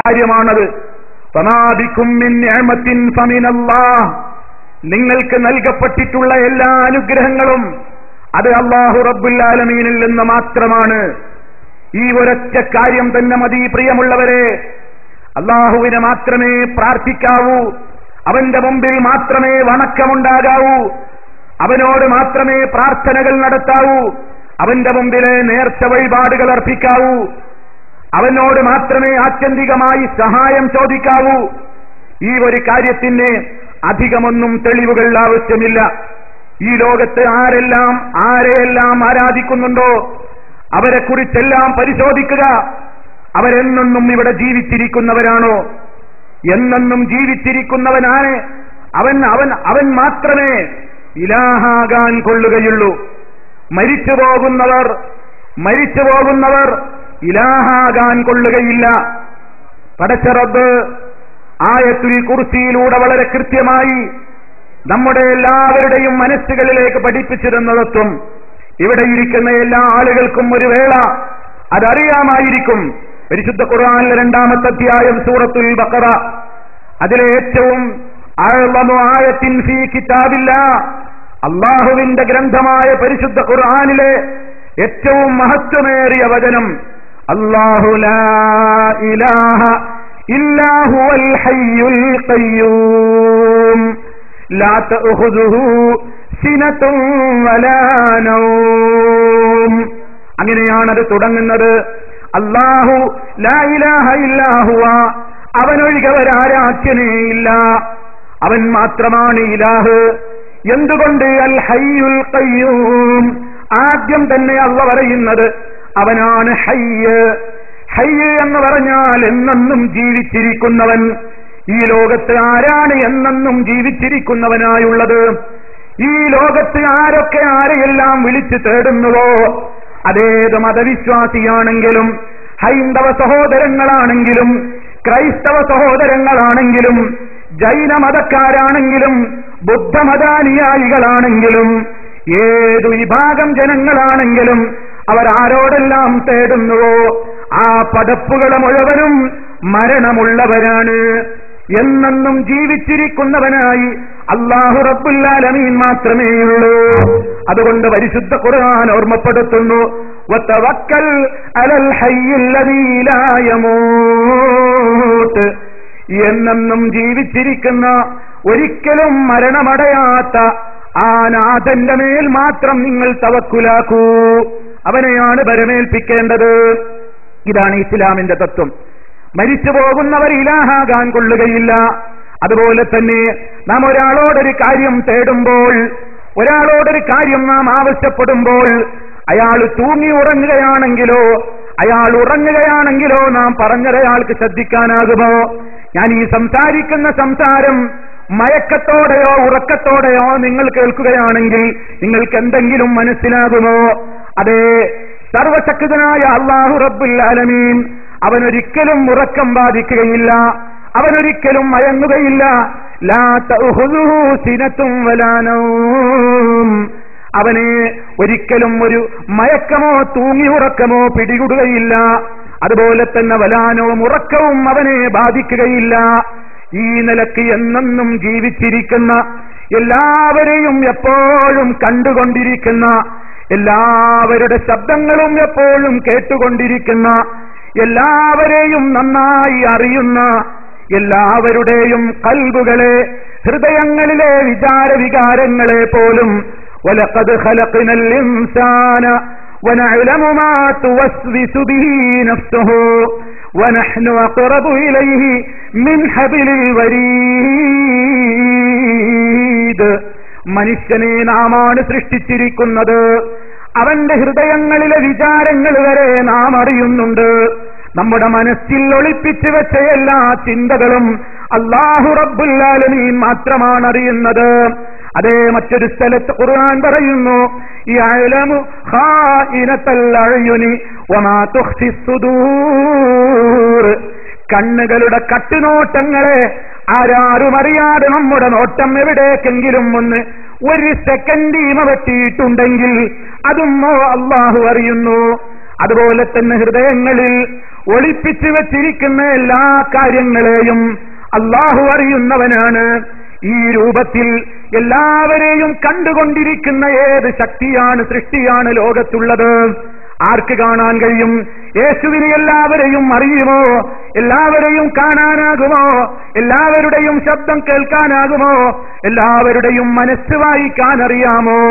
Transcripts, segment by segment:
കാര്യമാണത്. വമാ ബികും മിൻ നിഅമത്തിൻ ഫമിനല്ലാഹ്, നിങ്ങൾക്ക് നൽകപ്പെട്ടിട്ടുള്ള എല്ലാ അനുഗ്രഹങ്ങളും അത് അല്ലാഹു റബ്ബുൽ ആലമീനിൽ നിന്ന് മാത്രമാണ്. ഈ ഒരൊറ്റ കാര്യം തന്നെ മതി പ്രിയമുള്ളവരെ. അല്ലാഹുവിനെ മാത്രമേ പ്രാർത്ഥിക്കാവൂ, അവന്റെ മുമ്പിൽ മാത്രമേ വണക്കമുണ്ടാകാവൂ, അവനോട് മാത്രമേ പ്രാർത്ഥനകൾ നടത്താവൂ, അവന്റെ മുമ്പിലെ നേർച്ച വഴിപാടുകൾ അർപ്പിക്കാവൂ, അവനോട് മാത്രമേ ആത്യന്തികമായി സഹായം ചോദിക്കാവൂ. ഈ ഒരു കാര്യത്തിന് അധികമൊന്നും തെളിവുകൾ ആവശ്യമില്ല. ഈ ലോകത്ത് ആരെയെല്ലാം ആരാധിക്കുന്നുണ്ടോ അവരെക്കുറിച്ചെല്ലാം പരിശോധിക്കുക. അവരെന്നെന്നും ഇവിടെ ജീവിച്ചിരിക്കുന്നവരാണോ? എന്നെന്നും ജീവിച്ചിരിക്കുന്നവനാണ് അവൻ മാത്രമേ ഇലാഹാകാൻ കൊള്ളുകയുള്ളൂ. മരിച്ചു പോകുന്നവർ ഇലാഹാകാൻ കൊള്ളുകയില്ല. പടച്ച റബ്ബ് ആയത്തുൽ കുർസിയിലൂടെ വളരെ കൃത്യമായി നമ്മുടെ എല്ലാവരുടെയും മനസ്സുകളിലേക്ക് പഠിപ്പിച്ചിരുന്ന തത്വം ഇവിടെ ഇരിക്കുന്ന എല്ലാ ആളുകൾക്കും ഒരു വേള അതറിയാമായിരിക്കും. പരിശുദ്ധ ഖുർആനിലെ 2-ാമത്തെ അധ്യായം സൂറത്തുൽ ബഖറ, അതിലെ ഏറ്റവും ആയത്തിൻ ഫീ കിതാബില്ലാഹ്, അല്ലാഹുവിന്റെ ഗ്രന്ഥമായ പരിശുദ്ധ ഖുർആനിലെ ഏറ്റവും മഹത്വമേറിയ വചനം, അല്ലാഹു ലാ ഇലാഹ ഇല്ലാ ഹുവൽ ഹയ്യുൽ ഖയ്യൂം ലാ തഅഖുദുഹു സിനത്തുൻ വലാ നൗം. അങ്ങനെയാണത് തുടങ്ങുന്നത്. അല്ലാഹു ലാ ഇലാഹ ഇല്ലാ ഹുവ, അവനൊഴികെ ഒരാരാധ്യനേയില്ല, അവൻ മാത്രമാണ് ഇലാഹ്. എന്തുകൊണ്ട്? അൽ ഹയ്യുൽ ഖയ്യൂം, ആദ്യം തന്നെ അല്ലാഹു പറയുന്നത് അവനാണ് ഹയ്യ്. ഹയ്യ് എന്ന് പറഞ്ഞാൽ എന്നെന്നും ജീവിച്ചിരിക്കുന്നവൻ. ഈ ലോകത്ത് ആരാണ് എന്നെന്നും ജീവിച്ചിരിക്കുന്നവനായുള്ളത്? ഈ ലോകത്ത് ആരൊക്കെ ആരെയെല്ലാം വിളിച്ചു തേടുന്നുവോ, അതേത് മതവിശ്വാസിയാണെങ്കിലും ഹൈന്ദവ സഹോദരങ്ങളാണെങ്കിലും ക്രൈസ്തവ സഹോദരങ്ങളാണെങ്കിലും ജൈന മതക്കാരാണെങ്കിലും ബുദ്ധമതാനുയായികളാണെങ്കിലും ഏതു വിഭാഗം ജനങ്ങളാണെങ്കിലും അവരാരോടെല്ലാം തേടുന്നുവോ ആ പടപ്പുകളെ മുഴുവനും മരണമുള്ളവരാണ്. എന്നെന്നും ജീവിച്ചിരിക്കുന്നവനായി അല്ലാഹു റബ്ബുൽ ആലമീൻ മാത്രമേയുള്ളൂ. അതുകൊണ്ട് പരിശുദ്ധ ഖുർആൻ ഓർമ്മപ്പെടുത്തുന്നു, വതവക്കൽ അലൽ ഹയ്യിൽ ലദീ ലാ യമൂത്ത്, എന്നെന്നും ജീവിച്ചിരിക്കുന്ന ഒരിക്കലും മരണമടയാത്ത ആ നാഥന്റെ മേൽ മാത്രം നിങ്ങൾ തവക്കുലാക്കൂ, അവനെയാണ് ഭരമേൽപ്പിക്കേണ്ടത്. ഇതാണ് ഇസ്ലാമിന്റെ തത്വം. മരിച്ചു പോകുന്നവർ ഇലാഹാകാൻ കൊള്ളുകയില്ല. അതുപോലെ തന്നെ നാം ഒരാളോടൊരു കാര്യം തേടുമ്പോൾ, ഒരാളോടൊരു കാര്യം നാം ആവശ്യപ്പെടുമ്പോൾ, അയാൾ തൂങ്ങി ഉറങ്ങുകയാണെങ്കിലോ നാം പറഞ്ഞതൊരാൾക്ക് ശ്രദ്ധിക്കാനാകുമോ? ഞാൻ ഈ സംസാരിക്കുന്ന സംസാരം മയക്കത്തോടെയോ ഉറക്കത്തോടെയോ നിങ്ങൾ കേൾക്കുകയാണെങ്കിൽ നിങ്ങൾക്ക് എന്തെങ്കിലും മനസ്സിലാകുമോ? അതെ, സർവശക്തനായ അല്ലാഹു റബ്ബുൽ ആലമീൻ അവനൊരിക്കലും ഉറക്കം ബാധിക്കുകയില്ല, അവനൊരിക്കലും മയങ്ങുകയില്ല. ലാ തഅഖുദുഹു സിനത്തും വലാ നൗം, അവനെ ഒരിക്കലും ഒരു മയക്കമോ തൂങ്ങി ഉറക്കമോ പിടികൂടുകയില്ല. അതുപോലെ തന്നെ വലാനവും ഉറക്കവും അവനെ ബാധിക്കുകയില്ല. ഈ നിലയ്ക്ക് എന്നെന്നും ജീവിച്ചിരിക്കുന്ന, എല്ലാവരെയും എപ്പോഴും കണ്ടുകൊണ്ടിരിക്കുന്ന, എല്ലാവരുടെ ശബ്ദങ്ങളും എപ്പോഴും കേട്ടുകൊണ്ടിരിക്കുന്ന, എല്ലാവരെയും നന്നായി അറിയുന്ന, എല്ലാവരുടെയും ഖൽബുകളെ, ഹൃദയങ്ങളിലെ വികാരങ്ങളെ പോലും വലഖദ് ഖലഖ്നൽ ഇൻസാന വനഅലമു മാ തുവസ്വിസു ബിഹി നഫ്സുഹു വനഹ്നു അഖറബു ഇലൈഹി മിൻ ഹബ്ലിൽ വരീദ്. മനുഷ്യനെ നാമാണ് സൃഷ്ടിച്ചിരിക്കുന്നത്, അവന്റെ ഹൃദയങ്ങളിലെ വിചാരങ്ങൾ വരെ നാം അറിയുന്നുണ്ട്. നമ്മുടെ മനസ്സിൽ ഒളിപ്പിച്ചു വെച്ച എല്ലാ ചിന്തകളും അല്ലാഹു റബ്ബുൽ ആലമീൻ മാത്രമാണ് അറിയുന്നത്. അതേ, മറ്റൊരു സ്ഥലത്ത് ഖുർആൻ പറയുന്നു, യഅലമു ഖായിനത്തൽ അഅ്യുനി വമാ തുഖ്ഫിസ് സുദൂർ. കണ്ണുകളുടെ കട്ടുനോട്ടങ്ങളെ ആരാരും അറിയാതെ നമ്മുടെ നോട്ടം എവിടേക്കെങ്കിലും ഒരു സെക്കൻഡ് ഈമ വെട്ടിയിട്ടുണ്ടെങ്കിൽ അതും അല്ലാഹു അറിയുന്നു. അതുപോലെ തന്നെ ഹൃദയങ്ങളിൽ ഒളിപ്പിച്ചു വച്ചിരിക്കുന്ന എല്ലാ കാര്യങ്ങളെയും അല്ലാഹു അറിയുന്നവനാണ്. ഈ രൂപത്തിൽ എല്ലാവരെയും കണ്ടുകൊണ്ടിരിക്കുന്ന ഏത് ശക്തിയാണ്, സൃഷ്ടിയാണ് ലോകത്തുള്ളത്? ആർക്ക് കാണാൻ കഴിയും? യേശുവിനെ എല്ലാവരെയും അറിയുമോ? എല്ലാവരെയും കാണാനാകുമോ? എല്ലാവരുടെയും ശബ്ദം കേൾക്കാനാകുമോ? എല്ലാവരുടെയും മനസ്സ് വായിക്കാൻ അറിയാമോ?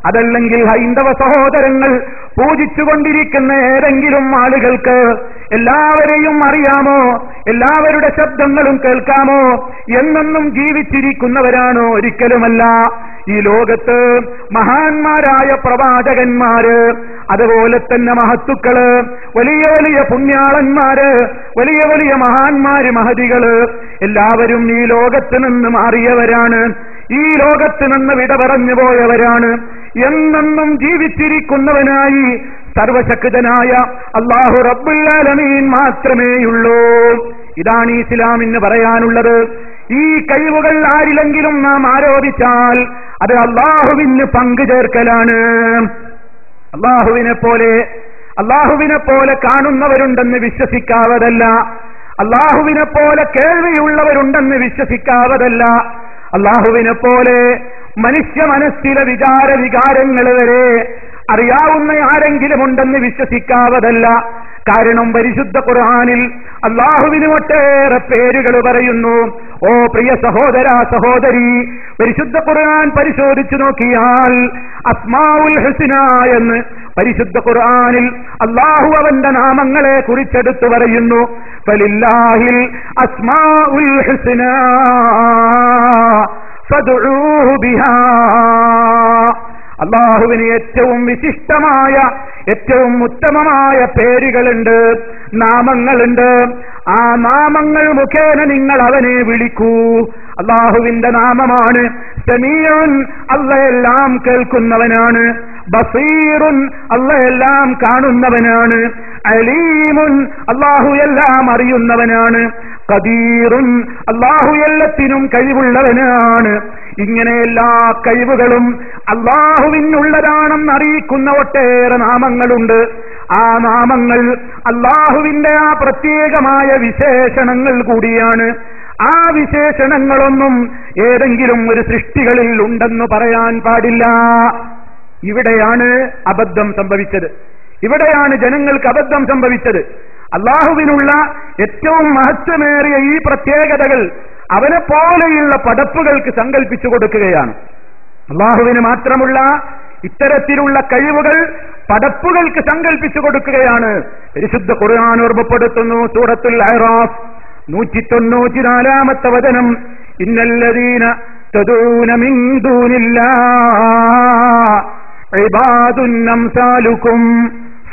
അതല്ലെങ്കിൽ ഹൈന്ദവ സഹോദരങ്ങൾ പൂജിച്ചുകൊണ്ടിരിക്കുന്ന ഏതെങ്കിലും ആളുകൾക്ക് എല്ലാവരെയും അറിയാമോ? എല്ലാവരുടെ ശബ്ദങ്ങളും കേൾക്കാമോ? എന്നെന്നും ജീവിച്ചിരിക്കുന്നവരാണോ? ഒരിക്കലുമല്ല. ഈ ലോകത്ത് മഹാന്മാരായ പ്രവാചകന്മാര്, അതുപോലെ തന്നെ മഹത്തുക്കള്, വലിയ വലിയ പുണ്യാളന്മാര്, വലിയ വലിയ മഹാന്മാര്, മഹതികള് എല്ലാവരും ഈ ലോകത്ത് നിന്ന് മാറിയവരാണ്. ഈ ലോകത്ത് നിന്ന് വിട പറഞ്ഞു പോയവരാണ്. എന്നെന്നും ജീവിച്ചിരിക്കുന്നവനായി സർവശക്തനായ അല്ലാഹു റബ്ബുൽ ആലമീൻ മാത്രമേയുള്ളൂ. ഇതാണ് ഇസ്ലാമിന് പറയാനുള്ളത്. ഈ കഴിവുകൾ ആരിലെങ്കിലും നാം ആരോപിച്ചാൽ അത് അല്ലാഹുവിന് പങ്കു ചേർക്കലാണ്. അല്ലാഹുവിനെ പോലെ കാണുന്നവരുണ്ടെന്ന് വിശ്വസിക്കാവതല്ല. അല്ലാഹുവിനെ പോലെ കേൾവിയുള്ളവരുണ്ടെന്ന് വിശ്വസിക്കാവതല്ല. അല്ലാഹുവിനെ പോലെ മനുഷ്യ മനസ്സിലെ വികാരങ്ങൾ വരെ അറിയാവുന്ന ആരെങ്കിലും ഉണ്ടെന്ന് വിശ്വസിക്കാവതല്ല. കാരണം പരിശുദ്ധ ഖുർആനിൽ അല്ലാഹുവിന് ഒട്ടേറെ പേരുകൾ പറയുന്നു. ഓ പ്രിയ സഹോദര സഹോദരി, പരിശുദ്ധ ഖുർആൻ പരിശോധിച്ചു നോക്കിയാൽ അസ്മാഉൽ ഹുസ്ന എന്ന് പരിശുദ്ധ ഖുർആനിൽ അല്ലാഹു അവന്റെ നാമങ്ങളെ കുറിച്ചെടുത്തു പറയുന്നു. ഫലില്ലാഹിൽ അസ്മാഉൽ ഹുസ്ന ഫദ്ഉഹു ബിഹാ. അല്ലാഹുവിന് ഏറ്റവും വിശിഷ്ടമായ, ഏറ്റവും ഉത്തമമായ പേരുകളുണ്ട്, നാമങ്ങളുണ്ട്. ആ നാമങ്ങൾ മുഖേന നിങ്ങൾ അവനെ വിളിക്കൂ. അല്ലാഹുവിന്റെ നാമമാണ് സമീഉൻ, അല്ലാഹ് കേൾക്കുന്നവനാണ്. ബസീറുൻ, അല്ലാഹ് കാണുന്നവനാണ്. അലീമുൻ, അല്ലാഹു എല്ലാം അറിയുന്നവനാണ്. ഖദീറുൻ, അല്ലാഹു എല്ലാത്തിനും കഴിവുള്ളവനാണ്. ഇങ്ങനെ എല്ലാ കഴിവുകളും അല്ലാഹുവിനുള്ളതാണെന്ന് അറിയിക്കുന്ന ഒട്ടേറെ നാമങ്ങളുണ്ട്. ആ നാമങ്ങൾ അല്ലാഹുവിന്റെ ആ പ്രത്യേകമായ വിശേഷണങ്ങൾ കൂടിയാണ്. ആ വിശേഷണങ്ങളൊന്നും ഏതെങ്കിലും ഒരു സൃഷ്ടികളിൽ ഉണ്ടെന്ന് പറയാൻ പാടില്ല. ഇവിടെയാണ് അബദ്ധം സംഭവിച്ചത്. ഇവിടെയാണ് ജനങ്ങൾക്ക് അബദ്ധം സംഭവിച്ചത്. അല്ലാഹുവിനുള്ള ഏറ്റവും മഹത്വമേറിയ ഈ പ്രത്യേകതകൾ അവനെ പോലെയുള്ള പടപ്പുകൾക്ക് സങ്കല്പിച്ചു കൊടുക്കുകയാണ്. അല്ലാഹുവിന് മാത്രമുള്ള ഇത്തരത്തിലുള്ള കഴിവുകൾ പടപ്പുകൾക്ക് സങ്കല്പിച്ചു കൊടുക്കുകയാണ്. പരിശുദ്ധ ഖുർആൻ ഓർമ്മപ്പെടുത്തുന്നു. സൂറത്തുൽ അഅറാഫ് 194-ാമത്തെ വചനം, ഇന്നല്ലദീന തദൂന മിൻ ദൂനില്ലാഹി ഇബാദുൻ അംസാലുക്കും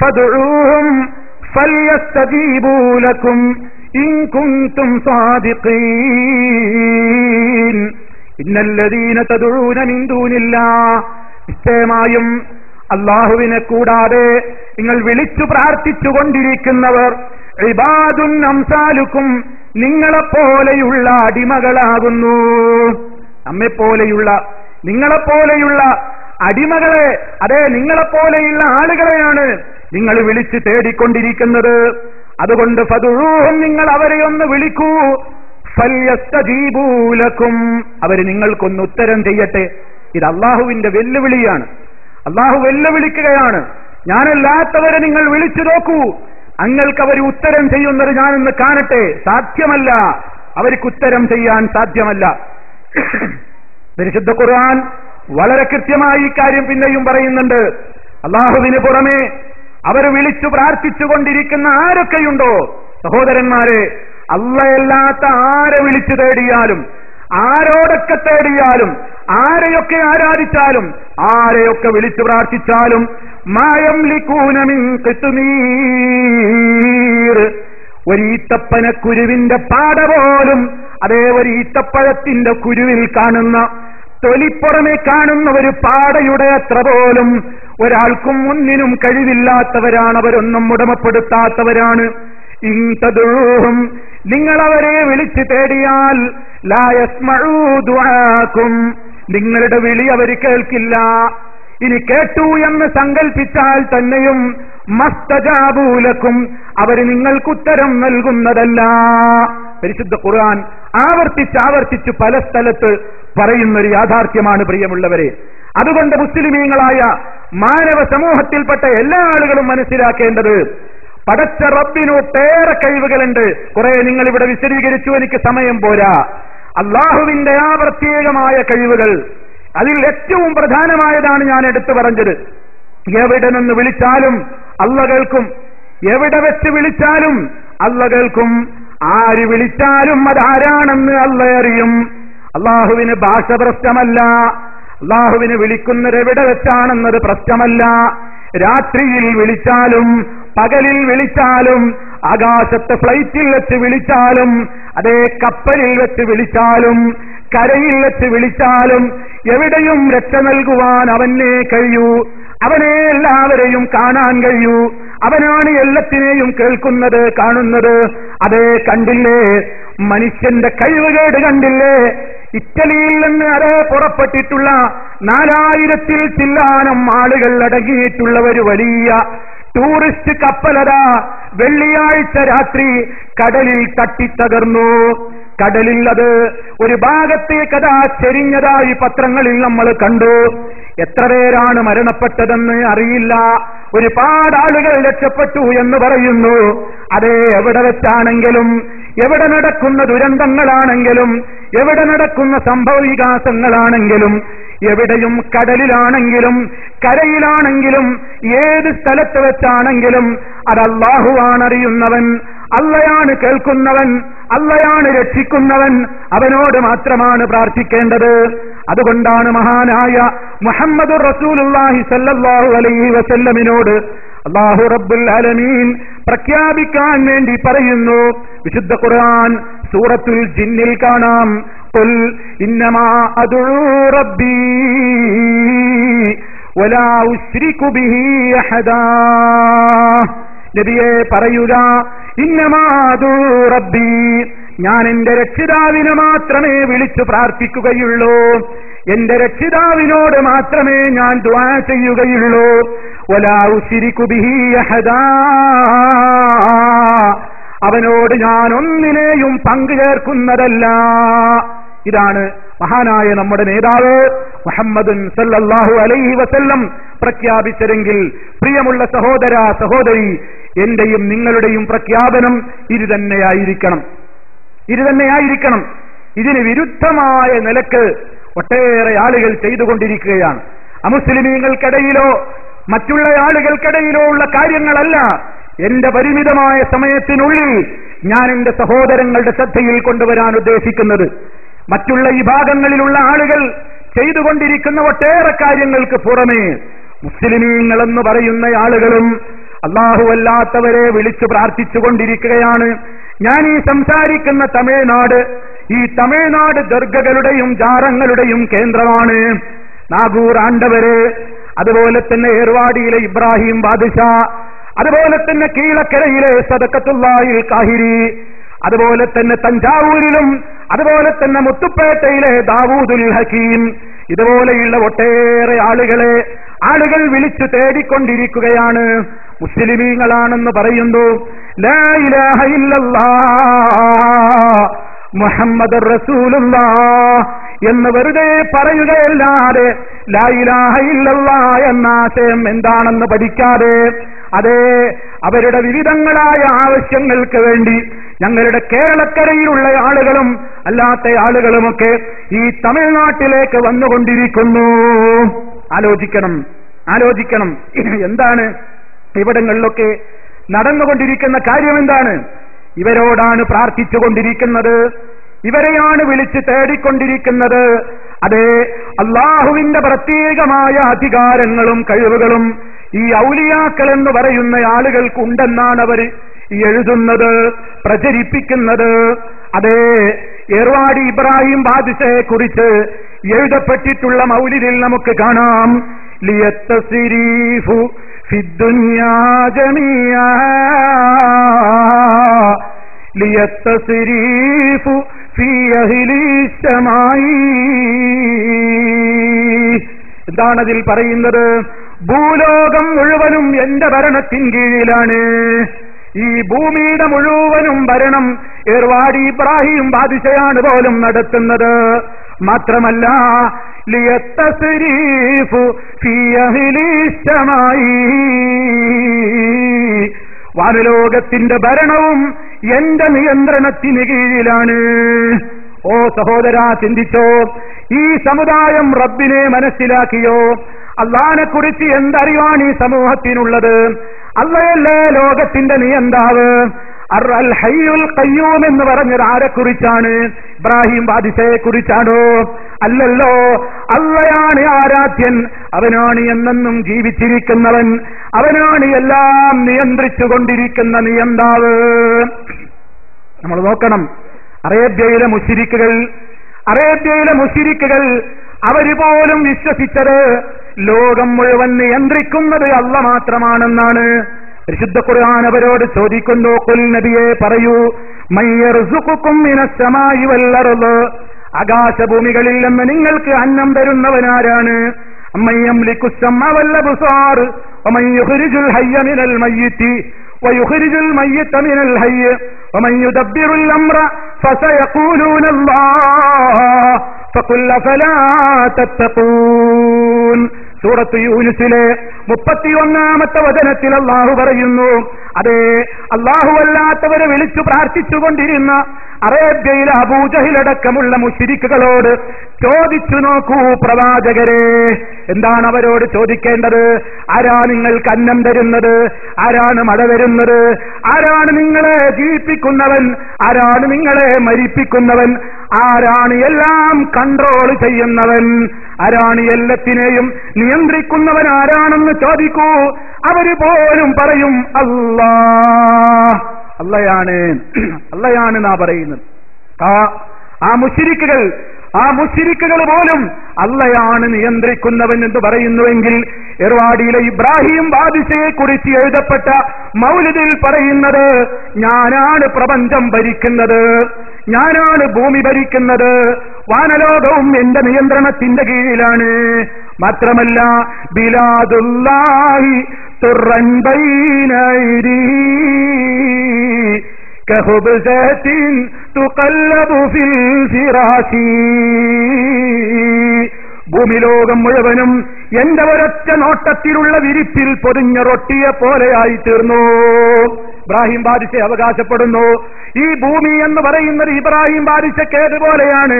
ഫദ്ഉഹും ഫൽയസ്തജീബൂ ലക്കും ഇൻ കുൻതും സാദിഖീൻ. ഇന്നല്ലദീന തദഊന മിൻ ദൂനില്ലാഹ്, നിശ്ചയമായും അല്ലാഹുവിനെ കൂടാതെ നിങ്ങൾ വിളിച്ചു പ്രാർത്ഥിച്ചുകൊണ്ടിരിക്കുന്നവർ ഇബാദുൻ അംസാലുക്കും, നിങ്ങളെപ്പോലെയുള്ള അടിമകളാകുന്നു. നമ്മെപ്പോലെയുള്ള, നിങ്ങളെപ്പോലെയുള്ള അടിമകളെ, അതെ നിങ്ങളെപ്പോലെയുള്ള ആളുകളെയാണ് നിങ്ങൾ വിളിച്ച് തേടിക്കൊണ്ടിരിക്കുന്നത്. അതുകൊണ്ട് ഫദ്ഉഹും, നിങ്ങൾ അവരെ ഒന്ന് വിളിക്കൂ. ഫൽയസ്തജീബൂ ലക്കും, അവർ നിങ്ങൾക്കൊന്ന് ഉത്തരം ചെയ്യട്ടെ. ഇത് അല്ലാഹുവിന്റെ വെല്ലുവിളിയാണ്. അല്ലാഹു വെല്ലുവിളിക്കുകയാണ്. ഞാനല്ലാത്തവരെ നിങ്ങൾ വിളിച്ചു നോക്കൂ, നിങ്ങൾക്ക് അവർ ഉത്തരം ചെയ്യുന്നത് ഞാനൊന്ന് കാണട്ടെ. സാധ്യമല്ല, അവർക്ക് ഉത്തരം ചെയ്യാൻ സാധ്യമല്ല. പരിശുദ്ധ ഖുർആൻ വളരെ കൃത്യമായി ഈ കാര്യം പിന്നെയും പറയുന്നുണ്ട്. അല്ലാഹുവിന് പുറമെ അവർ വിളിച്ചു പ്രാർത്ഥിച്ചുകൊണ്ടിരിക്കുന്ന ആരൊക്കെയുണ്ടോ, സഹോദരന്മാരെ, അല്ലാഹയല്ലാത്ത ആരെ വിളിച്ചു തേടിയാലും, ആരോടൊക്കെ തേടിയാലും, ആരെയൊക്കെ ആരാധിച്ചാലും, ആരെയൊക്കെ വിളിച്ചു പ്രാർത്ഥിച്ചാലും മാ യംലികൂന മിൻ ഖിത്മീർ, ഒരു ഈത്തപ്പനക്കുരുവിന്റെ പാട പോലും, അതേ ഒരു ഈത്തപ്പഴത്തിന്റെ കുരുവിൽ കാണുന്ന, തൊലിപ്പുറമെ കാണുന്ന ഒരു പാടയുടെ അത്ര പോലും ഒരാൾക്കും ഒന്നിനും കഴിവില്ലാത്തവരാണ്. അവരൊന്നും ഉടമപ്പെടുത്താത്തവരാണ്. ഇൻ തദഊഹും, നിങ്ങൾ അവരെ വിളിച്ചു തേടിയാൽ ലാ യസ്മഊ ദുആക്കും, നിങ്ങളുടെ വിളി അവർ കേൾക്കില്ല. ഇനി കേട്ടു എന്ന് സങ്കൽപ്പിച്ചാൽ തന്നെയും മസ്തജാബൂലക്കും, അവർ നിങ്ങൾക്ക് ഉത്തരം നൽകുന്നതല്ല. പരിശുദ്ധ ഖുർആൻ ആവർത്തിച്ച് പല സ്ഥലത്ത് പറയുന്നൊരു യാഥാർത്ഥ്യമാണ് പ്രിയമുള്ളവരെ. അതുകൊണ്ട് മുസ്ലിമീങ്ങളായ മാനവ സമൂഹത്തിൽപ്പെട്ട എല്ലാ ആളുകളും മനസ്സിലാക്കേണ്ടത്, പടച്ച റബ്ബിന് ഒട്ടേറെ കഴിവുകളുണ്ട്. കുറെ നിങ്ങൾ ഇവിടെ വിശദീകരിച്ചു, എനിക്ക് സമയം പോരാ. അള്ളാഹുവിന്റെ ആ പ്രത്യേകമായ കഴിവുകൾ, അതിൽ ഏറ്റവും പ്രധാനമായതാണ് ഞാൻ എടുത്തു പറഞ്ഞത്. എവിടെ നിന്ന് വിളിച്ചാലും അള്ള കേൾക്കും, എവിടെ വെച്ച് വിളിച്ചാലും അള്ള കേൾക്കും, ആര് വിളിച്ചാലും അതാരാണെന്ന് അള്ള അറിയും. അള്ളാഹുവിന് ഭാഷ പ്രശ്നമല്ല, അള്ളാഹുവിന് വിളിക്കുന്നത് എവിടെ വെച്ചാണെന്നത് പ്രശ്നമല്ല. രാത്രിയിൽ വിളിച്ചാലും പകലിൽ വിളിച്ചാലും ആകാശത്തെ ഫ്ലൈറ്റിൽ വെച്ച് വിളിച്ചാലും അതേ കപ്പലിൽ വെച്ച് വിളിച്ചാലും കരയിൽ വെച്ച് വിളിച്ചാലും എവിടെയും രക്ഷ നൽകുവാൻ അവനെ കഴിയൂ. അവനെ എല്ലാവരെയും കാണാൻ കഴിയൂ. അവനാണ് എല്ലാത്തിനെയും കേൾക്കുന്നത്, കാണുന്നത്. അതേ കണ്ടില്ലേ, മനുഷ്യന്റെ കഴിവുകേട് കണ്ടില്ലേ? ഇറ്റലിയിൽ നിന്ന് അതേ പുറപ്പെട്ടിട്ടുള്ള 4000-ൽ ചില്ലാനം ആളുകൾ അടങ്ങിയിട്ടുള്ള ഒരു വലിയ ടൂറിസ്റ്റ് കപ്പലതാ വെള്ളിയാഴ്ച രാത്രി കടലിൽ തട്ടിത്തകർന്നു. കടലിൽ അത് ഒരു ഭാഗത്തേക്കതാ ചെരിഞ്ഞതായി പത്രങ്ങളിൽ നമ്മൾ കണ്ടു. എത്ര പേരാണ് മരണപ്പെട്ടതെന്ന് അറിയില്ല. ഒരുപാട് ആളുകൾ രക്ഷപ്പെട്ടു എന്ന് പറയുന്നു. അതേ എവിടെ വെച്ചാണെങ്കിലും, എവിടെ നടക്കുന്ന ദുരന്തങ്ങളാണെങ്കിലും, എവിടെ നടക്കുന്ന സംഭവ വികാസങ്ങളാണെങ്കിലും, എവിടെയും കടലിലാണെങ്കിലും കരയിലാണെങ്കിലും ഏത് സ്ഥലത്ത് വെച്ചാണെങ്കിലും അത് അല്ലാഹുവാണ് അറിയുന്നവൻ, അള്ളയാണ് കേൾക്കുന്നവൻ, അള്ളയാണ് രക്ഷിക്കുന്നവൻ. അവനോട് മാത്രമാണ് പ്രാർത്ഥിക്കേണ്ടത്. അതുകൊണ്ടാണ് മഹാനായ മുഹമ്മദുർ റസൂലുള്ളാഹി സ്വല്ലല്ലാഹു അലൈഹി വസല്ലമിനോട് അല്ലാഹു റബ്ബുൽ ആലമീൻ പ്രഖ്യാപിക്കാൻ വേണ്ടി പറയുന്നു. വിശുദ്ധ ഖുർആൻ സൂറത്തുൽ ജിന്നിൽ കാണാം, ഖുൽ ഇന്നമാ അദൂ റബ്ബീ വലാ ഉശ്രികു ബിഹി അഹദാ. നബിയെ പറയുക, ഇന്നമാ അദൂ റബ്ബീ, ഞാൻ എന്റെ രക്ഷിതാവിനെ മാത്രമേ വിളിച്ചു പ്രാർത്ഥിക്കുകയുള്ളൂ, എന്റെ രക്ഷിതാവിനോട് മാത്രമേ ഞാൻ ദുആ ചെയ്യുകയുള്ളൂ. വലാ ഉശ്രികു ബിഹി അഹദാ, അവനോട് ഞാൻ ഒന്നിനെയും പങ്കുചേർക്കുന്നതല്ല. ഇതാണ് മഹാനായ നമ്മുടെ നേതാവ് മുഹമ്മദുൻ സല്ലല്ലാഹു അലൈഹി വസല്ലം പ്രഖ്യാപിച്ചതെങ്കിൽ, പ്രിയമുള്ള സഹോദര സഹോദരി, എന്റെയും നിങ്ങളുടെയും പ്രഖ്യാപനം ഇത് തന്നെയായിരിക്കണം. ഇതിന് വിരുദ്ധമായ നിലക്ക് ഒട്ടേറെ ആളുകൾ ചെയ്തുകൊണ്ടിരിക്കുകയാണ്. അമുസ്ലിമീങ്ങൾക്കിടയിലോ മറ്റുള്ള ആളുകൾക്കിടയിലോ ഉള്ള കാര്യങ്ങളല്ല എന്റെ പരിമിതമായ സമയത്തിനുള്ളിൽ ഞാൻ എന്റെ സഹോദരങ്ങളുടെ ശ്രദ്ധയിൽ കൊണ്ടുവരാൻ ഉദ്ദേശിക്കുന്നത്. മറ്റുള്ള ഈ ഭാഗങ്ങളിലുള്ള ആളുകൾ ചെയ്തുകൊണ്ടിരിക്കുന്ന ഒട്ടേറെ കാര്യങ്ങൾക്ക് പുറമേ മുസ്ലിമീങ്ങളെന്ന് പറയുന്ന ആളുകളും അല്ലാഹുവല്ലാത്തവരെ വിളിച്ചു പ്രാർത്ഥിച്ചുകൊണ്ടിരിക്കുകയാണ്. ഞാൻ ഈ സംസാരിക്കുന്ന തമിഴ്നാട്, ഈ തമിഴ്നാട് ദർഗകളുടെയും ജാറങ്ങളുടെയും കേന്ദ്രമാണ്. നാഗൂർ ആണ്ടവര്, അതുപോലെ തന്നെ ഏർവാടിയിലെ ഇബ്രാഹിം ബാദുഷാ, അതുപോലെ തന്നെ കീഴക്കരയിലെ സദഖത്തുല്ലാഹിൽ കാഹിരി, അതുപോലെ തന്നെ തഞ്ചാവൂരിലും, അതുപോലെ തന്നെ മുത്തുപ്പേട്ടയിലെ ദാവൂദുൽ ഹക്കീം, ഇതുപോലെയുള്ള ഒട്ടേറെ ആളുകൾ വിളിച്ചു തേടിക്കൊണ്ടിരിക്കുകയാണ്. മുസ്ലിമീങ്ങളാണെന്ന് പറയുന്നു, ലാ ഇലാഹ ഇല്ലല്ലാഹ് മുഹമ്മദുർ റസൂലുള്ളാഹ് എന്ന് വെറുതെ പറയുകയല്ലാതെ ലാ ഇലാഹ ഇല്ലല്ലാഹ് എന്ന ആശയം എന്താണെന്ന് പഠിക്കാതെ, അതേ അവരുടെ വിവിധങ്ങളായ ആവശ്യങ്ങൾക്ക് വേണ്ടി ഞങ്ങളുടെ കേരളക്കരയിലുള്ള ആളുകളും അല്ലാത്ത ആളുകളുമൊക്കെ ഈ തമിഴ്നാട്ടിലേക്ക് വന്നുകൊണ്ടിരിക്കുന്നു. ആലോചിക്കണം എന്താണ് ഇവിടങ്ങളിലൊക്കെ നടന്നുകൊണ്ടിരിക്കുന്ന കാര്യം? എന്താണ്? ഇവരോടാണ് പ്രാർത്ഥിച്ചുകൊണ്ടിരിക്കുന്നത്, ഇവരെയാണ് വിളിച്ച് തേടിക്കൊണ്ടിരിക്കുന്നത്. അതേ അള്ളാഹുവിന്റെ പ്രത്യേകമായ അധികാരങ്ങളും കഴിവുകളും ഈ ഔലിയാക്കൾ എന്ന് പറയുന്ന ആളുകൾക്കുണ്ടെന്നാണ് അവർ എഴുതുന്നത്, പ്രചരിപ്പിക്കുന്നത്. അതേ ഏർവാടി ഇബ്രാഹിം ബാദുഷയെ കുറിച്ച് എഴുതപ്പെട്ടിട്ടുള്ള മൗലിദിൽ നമുക്ക് കാണാം, ലിയത്തസിരീഫു ഫിദ്ദുനിയാ ജമീഅ, ലിയത്തസിരീഫു ഫീ അഹ്ലി ശമായി. എന്താണ് അതിൽ പറയുന്നത്? ഭൂലോകം മുഴുവനും എന്റെ ഭരണത്തിൻ കീഴിലാണ്. ഈ ഭൂമിയുടെ മുഴുവനും ഭരണം ഏർവാടി ഇബ്രാഹിം ബാദിശയാണ് പോലും നടത്തുന്നത്. മാത്രമല്ല ലിയത്തസ്രീഫു ഫീ അഹ്ലിശ്ശമായി, വാനലോകത്തിന്റെ ഭരണവും എന്റെ നിയന്ത്രണത്തിന് കീഴിലാണ്. ഓ സഹോദരാ, ചിന്തിച്ചോ, ഈ സമുദായം റബ്ബിനെ മനസ്സിലാക്കിയോ? അല്ലാഹനെ കുറിച്ച് എന്തറിവാണ് ഈ സമൂഹത്തിനുള്ളത്? അല്ലാഹയല്ലേ ലോകത്തിന്റെ നിയന്താവ്? അൽ ഹയ്യുൽ ഖയ്യൂം എന്ന് പറഞ്ഞത് ആരെക്കുറിച്ചാണ്? ഇബ്രാഹിം ബാദിശയെ കുറിച്ചാണോ? അല്ലല്ലോ. അല്ലാഹയാണ് ആരാധ്യൻ, അവനാണ് എന്നെന്നും ജീവിച്ചിരിക്കുന്നവൻ, അവനാണ് എല്ലാം നിയന്ത്രിച്ചു കൊണ്ടിരിക്കുന്ന നിയന്താവ്. നമ്മൾ നോക്കണം, അറേബ്യയിലെ മുശ്രിക്കുകൾ അവര് പോലും വിശ്വസിച്ചത് ലോകം മുഴുവൻ നിയന്ത്രിക്കുന്നത് അല്ലാഹ് മാത്രമാണെന്നാണ്. പരിശുദ്ധ ഖുർആൻ അവരോട് ചോദിക്കുന്നു, ഖുൽ നബിയെ പറയൂ, മയ്യർസുഖുക്കും മിനസ് സമാഇ വൽ അർദ്, ആകാശഭൂമികളിൽ നിന്ന് നിങ്ങൾക്ക് അന്നം തരുന്നവനാരാണ്? അമ്മയ്യംലിക്കുസ് സമഅ വൽ അബ്സാർ വമൻ യുഖ്രിജുൽ ഹയ്യ മിനൽ മയ്യിത്തി വയുഖ്രിജുൽ മയ്യിത്ത മിനൽ ഹയ്യ വമൻ യുദബ്ബിറുൽ അംറ ഫസയഖൂലൂന അല്ലാഹ് ഫഖുൽ അഫലാ തത്തഖൂൻ. സൂറത്ത് യൂനുസിലെ 31-ാമത്തെ വചനത്തിൽ അല്ലാഹു പറയുന്നു, അതെ, അല്ലാഹു അല്ലാത്തവരെ വിളിച്ചു പ്രാർത്ഥിച്ചുകൊണ്ടിരുന്ന അറേബ്യയിലെ അബൂജഹിലടക്കമുള്ള മുശ്രിക്കുകളോട് ചോദിച്ചു നോക്കൂ പ്രവാചകരെ. എന്താണ് അവരോട് ചോദിക്കേണ്ടത്? ആരാ നിങ്ങൾക്ക് അന്നം തരുന്നത്? ആരാണ് മഴ തരുന്നത്? ആരാണ് നിങ്ങളെ ജീവിപ്പിക്കുന്നവൻ? ആരാണ് നിങ്ങളെ മരിപ്പിക്കുന്നവൻ? ആരാണ് എല്ലാം കൺട്രോൾ ചെയ്യുന്നവൻ? ആരാണ് എല്ലാത്തിനെയും നിയന്ത്രിക്കുന്നവൻ? ആരാണെന്ന് ചോദിക്കൂ. അവര് പോലും പറയും അല്ലാഹ്, അല്ലാഹയാണെന്നാ പറയുന്നത്. ആ മുശ്രിക്കുകൾ പോലും അല്ലാഹയാണ് നിയന്ത്രിക്കുന്നവൻ എന്ന് പറയുന്നുവെങ്കിൽ, ഏർവാടിയിലെ ഇബ്രാഹിം ബാദിശയെ കുറിച്ച് എഴുതപ്പെട്ട മൗലിദിൽ പറയുന്നത്, ഞാനാണ് പ്രപഞ്ചം ഭരിക്കുന്നത്, ഞാനാണ് ഭൂമി ഭരിക്കുന്നത്, വാനലോകവും എന്റെ നിയന്ത്രണത്തിന്റെ കീഴിലാണ്. മാത്രമല്ല ബിലാദുല്ലാഹി തുറൻ ബൈനൈരി കഹുബ്സത്തിൻ തുഖല്ലബു ഫിൽ ഫിറാശി, ഭൂമിലോകം മുഴുവനും എന്റെ ഒരൊറ്റ നോട്ടത്തിലുള്ള വിരിപ്പിൽ പൊതിഞ്ഞ റൊട്ടിയെ പോലെയായി തീർന്നു. ഇബ്രാഹിം ബാദിശ അവകാശപ്പെടുന്നു, ഈ ഭൂമി എന്ന് പറയുന്നത് ഇബ്രാഹിം ബാദിശയ്ക്ക് ഏതുപോലെയാണ്?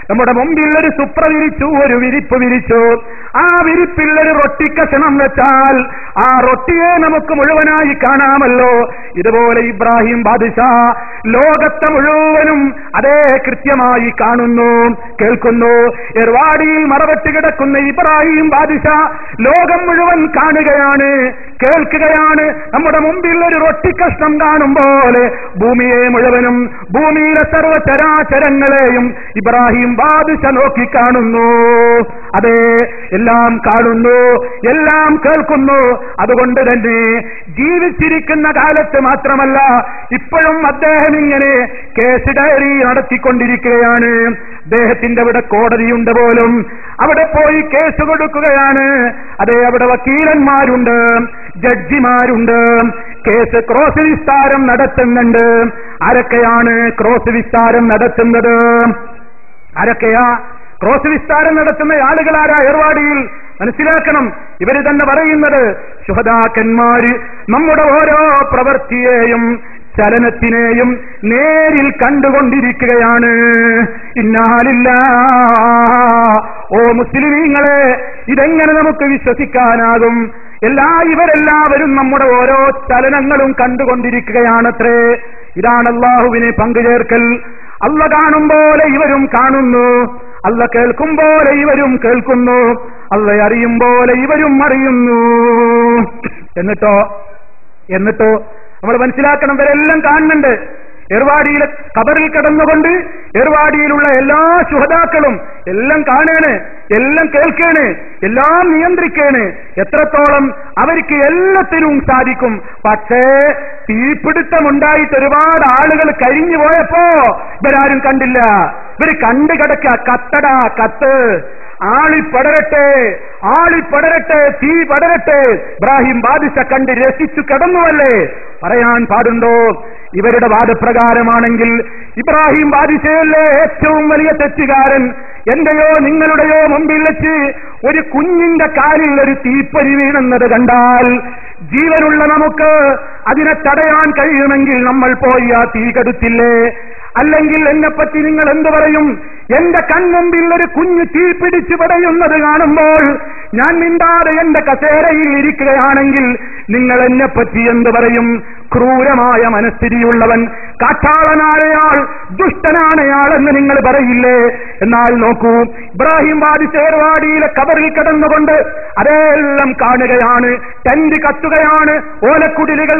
നമ്മുടെ മുമ്പിൽ ഒരു സുപ്ര വിരിച്ചു, ഒരു വിരിപ്പ് വിരിച്ചു. ആ വിരിപ്പിൽ ഒരു റൊട്ടിക്കഷണം വെച്ചാൽ ആ റൊട്ടിയെ നമുക്ക് മുഴുവനായി കാണാമല്ലോ. ഇതുപോലെ ഇബ്രാഹിം ബാദിശ ലോകത്തെ മുഴുവനും അതേ കൃത്യമായി കാണുന്നു, കേൾക്കുന്നു. ഏർവാടിയിൽ മറവെട്ട് കിടക്കുന്ന ഇബ്രാഹിം ബാദിശ ലോകം മുഴുവൻ കാണുകയാണ്, കേൾക്കുകയാണ്. നമ്മുടെ മുമ്പിൽ ഒരു റൊട്ടിക്കഷ്ണം കാണും പോലെ ഭൂമിയെ മുഴുവനും, ഭൂമിയിലെ സർവ്വചരാചരങ്ങളെയും ഇബ്രാഹിം ബാദിശ നോക്കി കാണുന്നു. അതെ, എല്ലാം കാണുന്നു, എല്ലാം കേൾക്കുന്നു. അതുകൊണ്ട് തന്നെ ജീവിച്ചിരിക്കുന്ന കാലത്ത് മാത്രമല്ല, ഇപ്പോഴും അദ്ദേഹം ഇങ്ങനെ കേസ് ഡയറി നടത്തിക്കൊണ്ടിരിക്കുകയാണ്. അദ്ദേഹത്തിന്റെ അവിടെ കോടതിയുണ്ട് പോലും, അവിടെ പോയി കേസ് കൊടുക്കുകയാണ്. അതെ, അവിടെ വക്കീലന്മാരുണ്ട്, ജഡ്ജിമാരുണ്ട്, കേസ് ക്രോസ് വിസ്താരം നടത്തുന്നുണ്ട്. ആരൊക്കെയാണ് ക്രോസ് വിസ്താരം നടത്തുന്നത്? ആരൊക്കെയാ ക്രോസ് വിസ്താരം നടത്തുന്ന ആളുകളാരാ? ഏർവാടിയിൽ മനസ്സിലാക്കണം, ഇവര് തന്നെ പറയുന്നത്, ശുഹദാക്കന്മാര് നമ്മുടെ ഓരോ പ്രവൃത്തിയെയും ചലനത്തിനെയും നേരിൽ കണ്ടുകൊണ്ടിരിക്കുകയാണ്. ഇന്നാലില്ലാഹ്. ഓ മുസ്ലിമീങ്ങളെ, ഇതെങ്ങനെ നമുക്ക് വിശ്വസിക്കാനാകും? ഇവരെല്ലാവരും നമ്മുടെ ഓരോ ചലനങ്ങളും കണ്ടുകൊണ്ടിരിക്കുകയാണത്രേ. ഇതാണ് അല്ലാഹുവിനെ പങ്കുചേർക്കൽ. അല്ല കാണും പോലെ ഇവരും കാണുന്നു, അല്ല കേൾക്കും പോലെ ഇവരും കേൾക്കുന്നു, അല്ല അറിയും പോലെ ഇവരും അറിയുന്നു. എന്നിട്ടോ നമ്മൾ മനസ്സിലാക്കണം, ഇവരെല്ലാം കാണുന്നുണ്ട്. ഏർവാടിയിലെ ഖബറിൽ കിടന്നുകൊണ്ട് ഏർവാടിയിലുള്ള എല്ലാ ശുഹദാക്കളും എല്ലാം കാണാണ്, എല്ലാം കേൾക്കാണ്, എല്ലാം നിയന്ത്രിക്കാണ്. എത്രത്തോളം അവർക്ക് എല്ലാത്തിനും സാധിക്കും. പക്ഷേ തീപിടുത്തമുണ്ടായിട്ട് ഒരുപാട് ആളുകൾ കരിഞ്ഞു പോയപ്പോ ഇവരാരും കണ്ടില്ല. ഇവര് കണ്ടു കിടക്കുക, കത്തടാ കത്ത്. ആളിപ്പടരട്ടെ, ആളിപ്പടരട്ടെ, തീ പടരട്ടെ. ഇബ്രാഹിം ബാദിഷ കണ്ട് രസിച്ചു കിടന്നുവല്ലേ, പറയാൻ പാടുണ്ടോ? ഇവരുടെ വാദപ്രകാരമാണെങ്കിൽ ഇബ്രാഹിം ബാദിഷയല്ലേ ഏറ്റവും വലിയ തെറ്റുകാരൻ. എന്റെയോ നിങ്ങളുടെയോ മുമ്പിൽ വെച്ച് ഒരു കുഞ്ഞിന്റെ കാലിൽ ഒരു തീപ്പൊരി വീണെന്നത് കണ്ടാൽ ജീവനുള്ള നമുക്ക് അതിനെ തടയാൻ കഴിയുമെങ്കിൽ നമ്മൾ പോയി ആ തീ കെടുത്തില്ലേ? അല്ലെങ്കിൽ എന്നെപ്പറ്റി നിങ്ങൾ എന്തു പറയും? എന്റെ കൺമുമ്പിൽ ഒരു കുഞ്ഞ് തീ പിടിച്ചു പടയുന്നത് കാണുമ്പോൾ ഞാൻ മിണ്ടാതെ എന്റെ കസേരയിൽ ഇരിക്കുകയാണെങ്കിൽ നിങ്ങൾ എന്നെപ്പറ്റി എന്തു പറയും? ക്രൂരമായ മനസ്ഥിതിയുള്ളവൻ, കാട്ടാളനായയാൾ, ദുഷ്ടനാണയാൾ എന്ന് നിങ്ങൾ പറയില്ലേ? എന്നാൽ നോക്കൂ, ഇബ്രാഹിം ബാദിഷ ഏർവാടിയിലെ കബറിൽ കിടന്നുകൊണ്ട് അതെല്ലാം കാണുകയാണ്. ടെന്റ് കത്തുകയാണ്, ഓലക്കുടിലുകൾ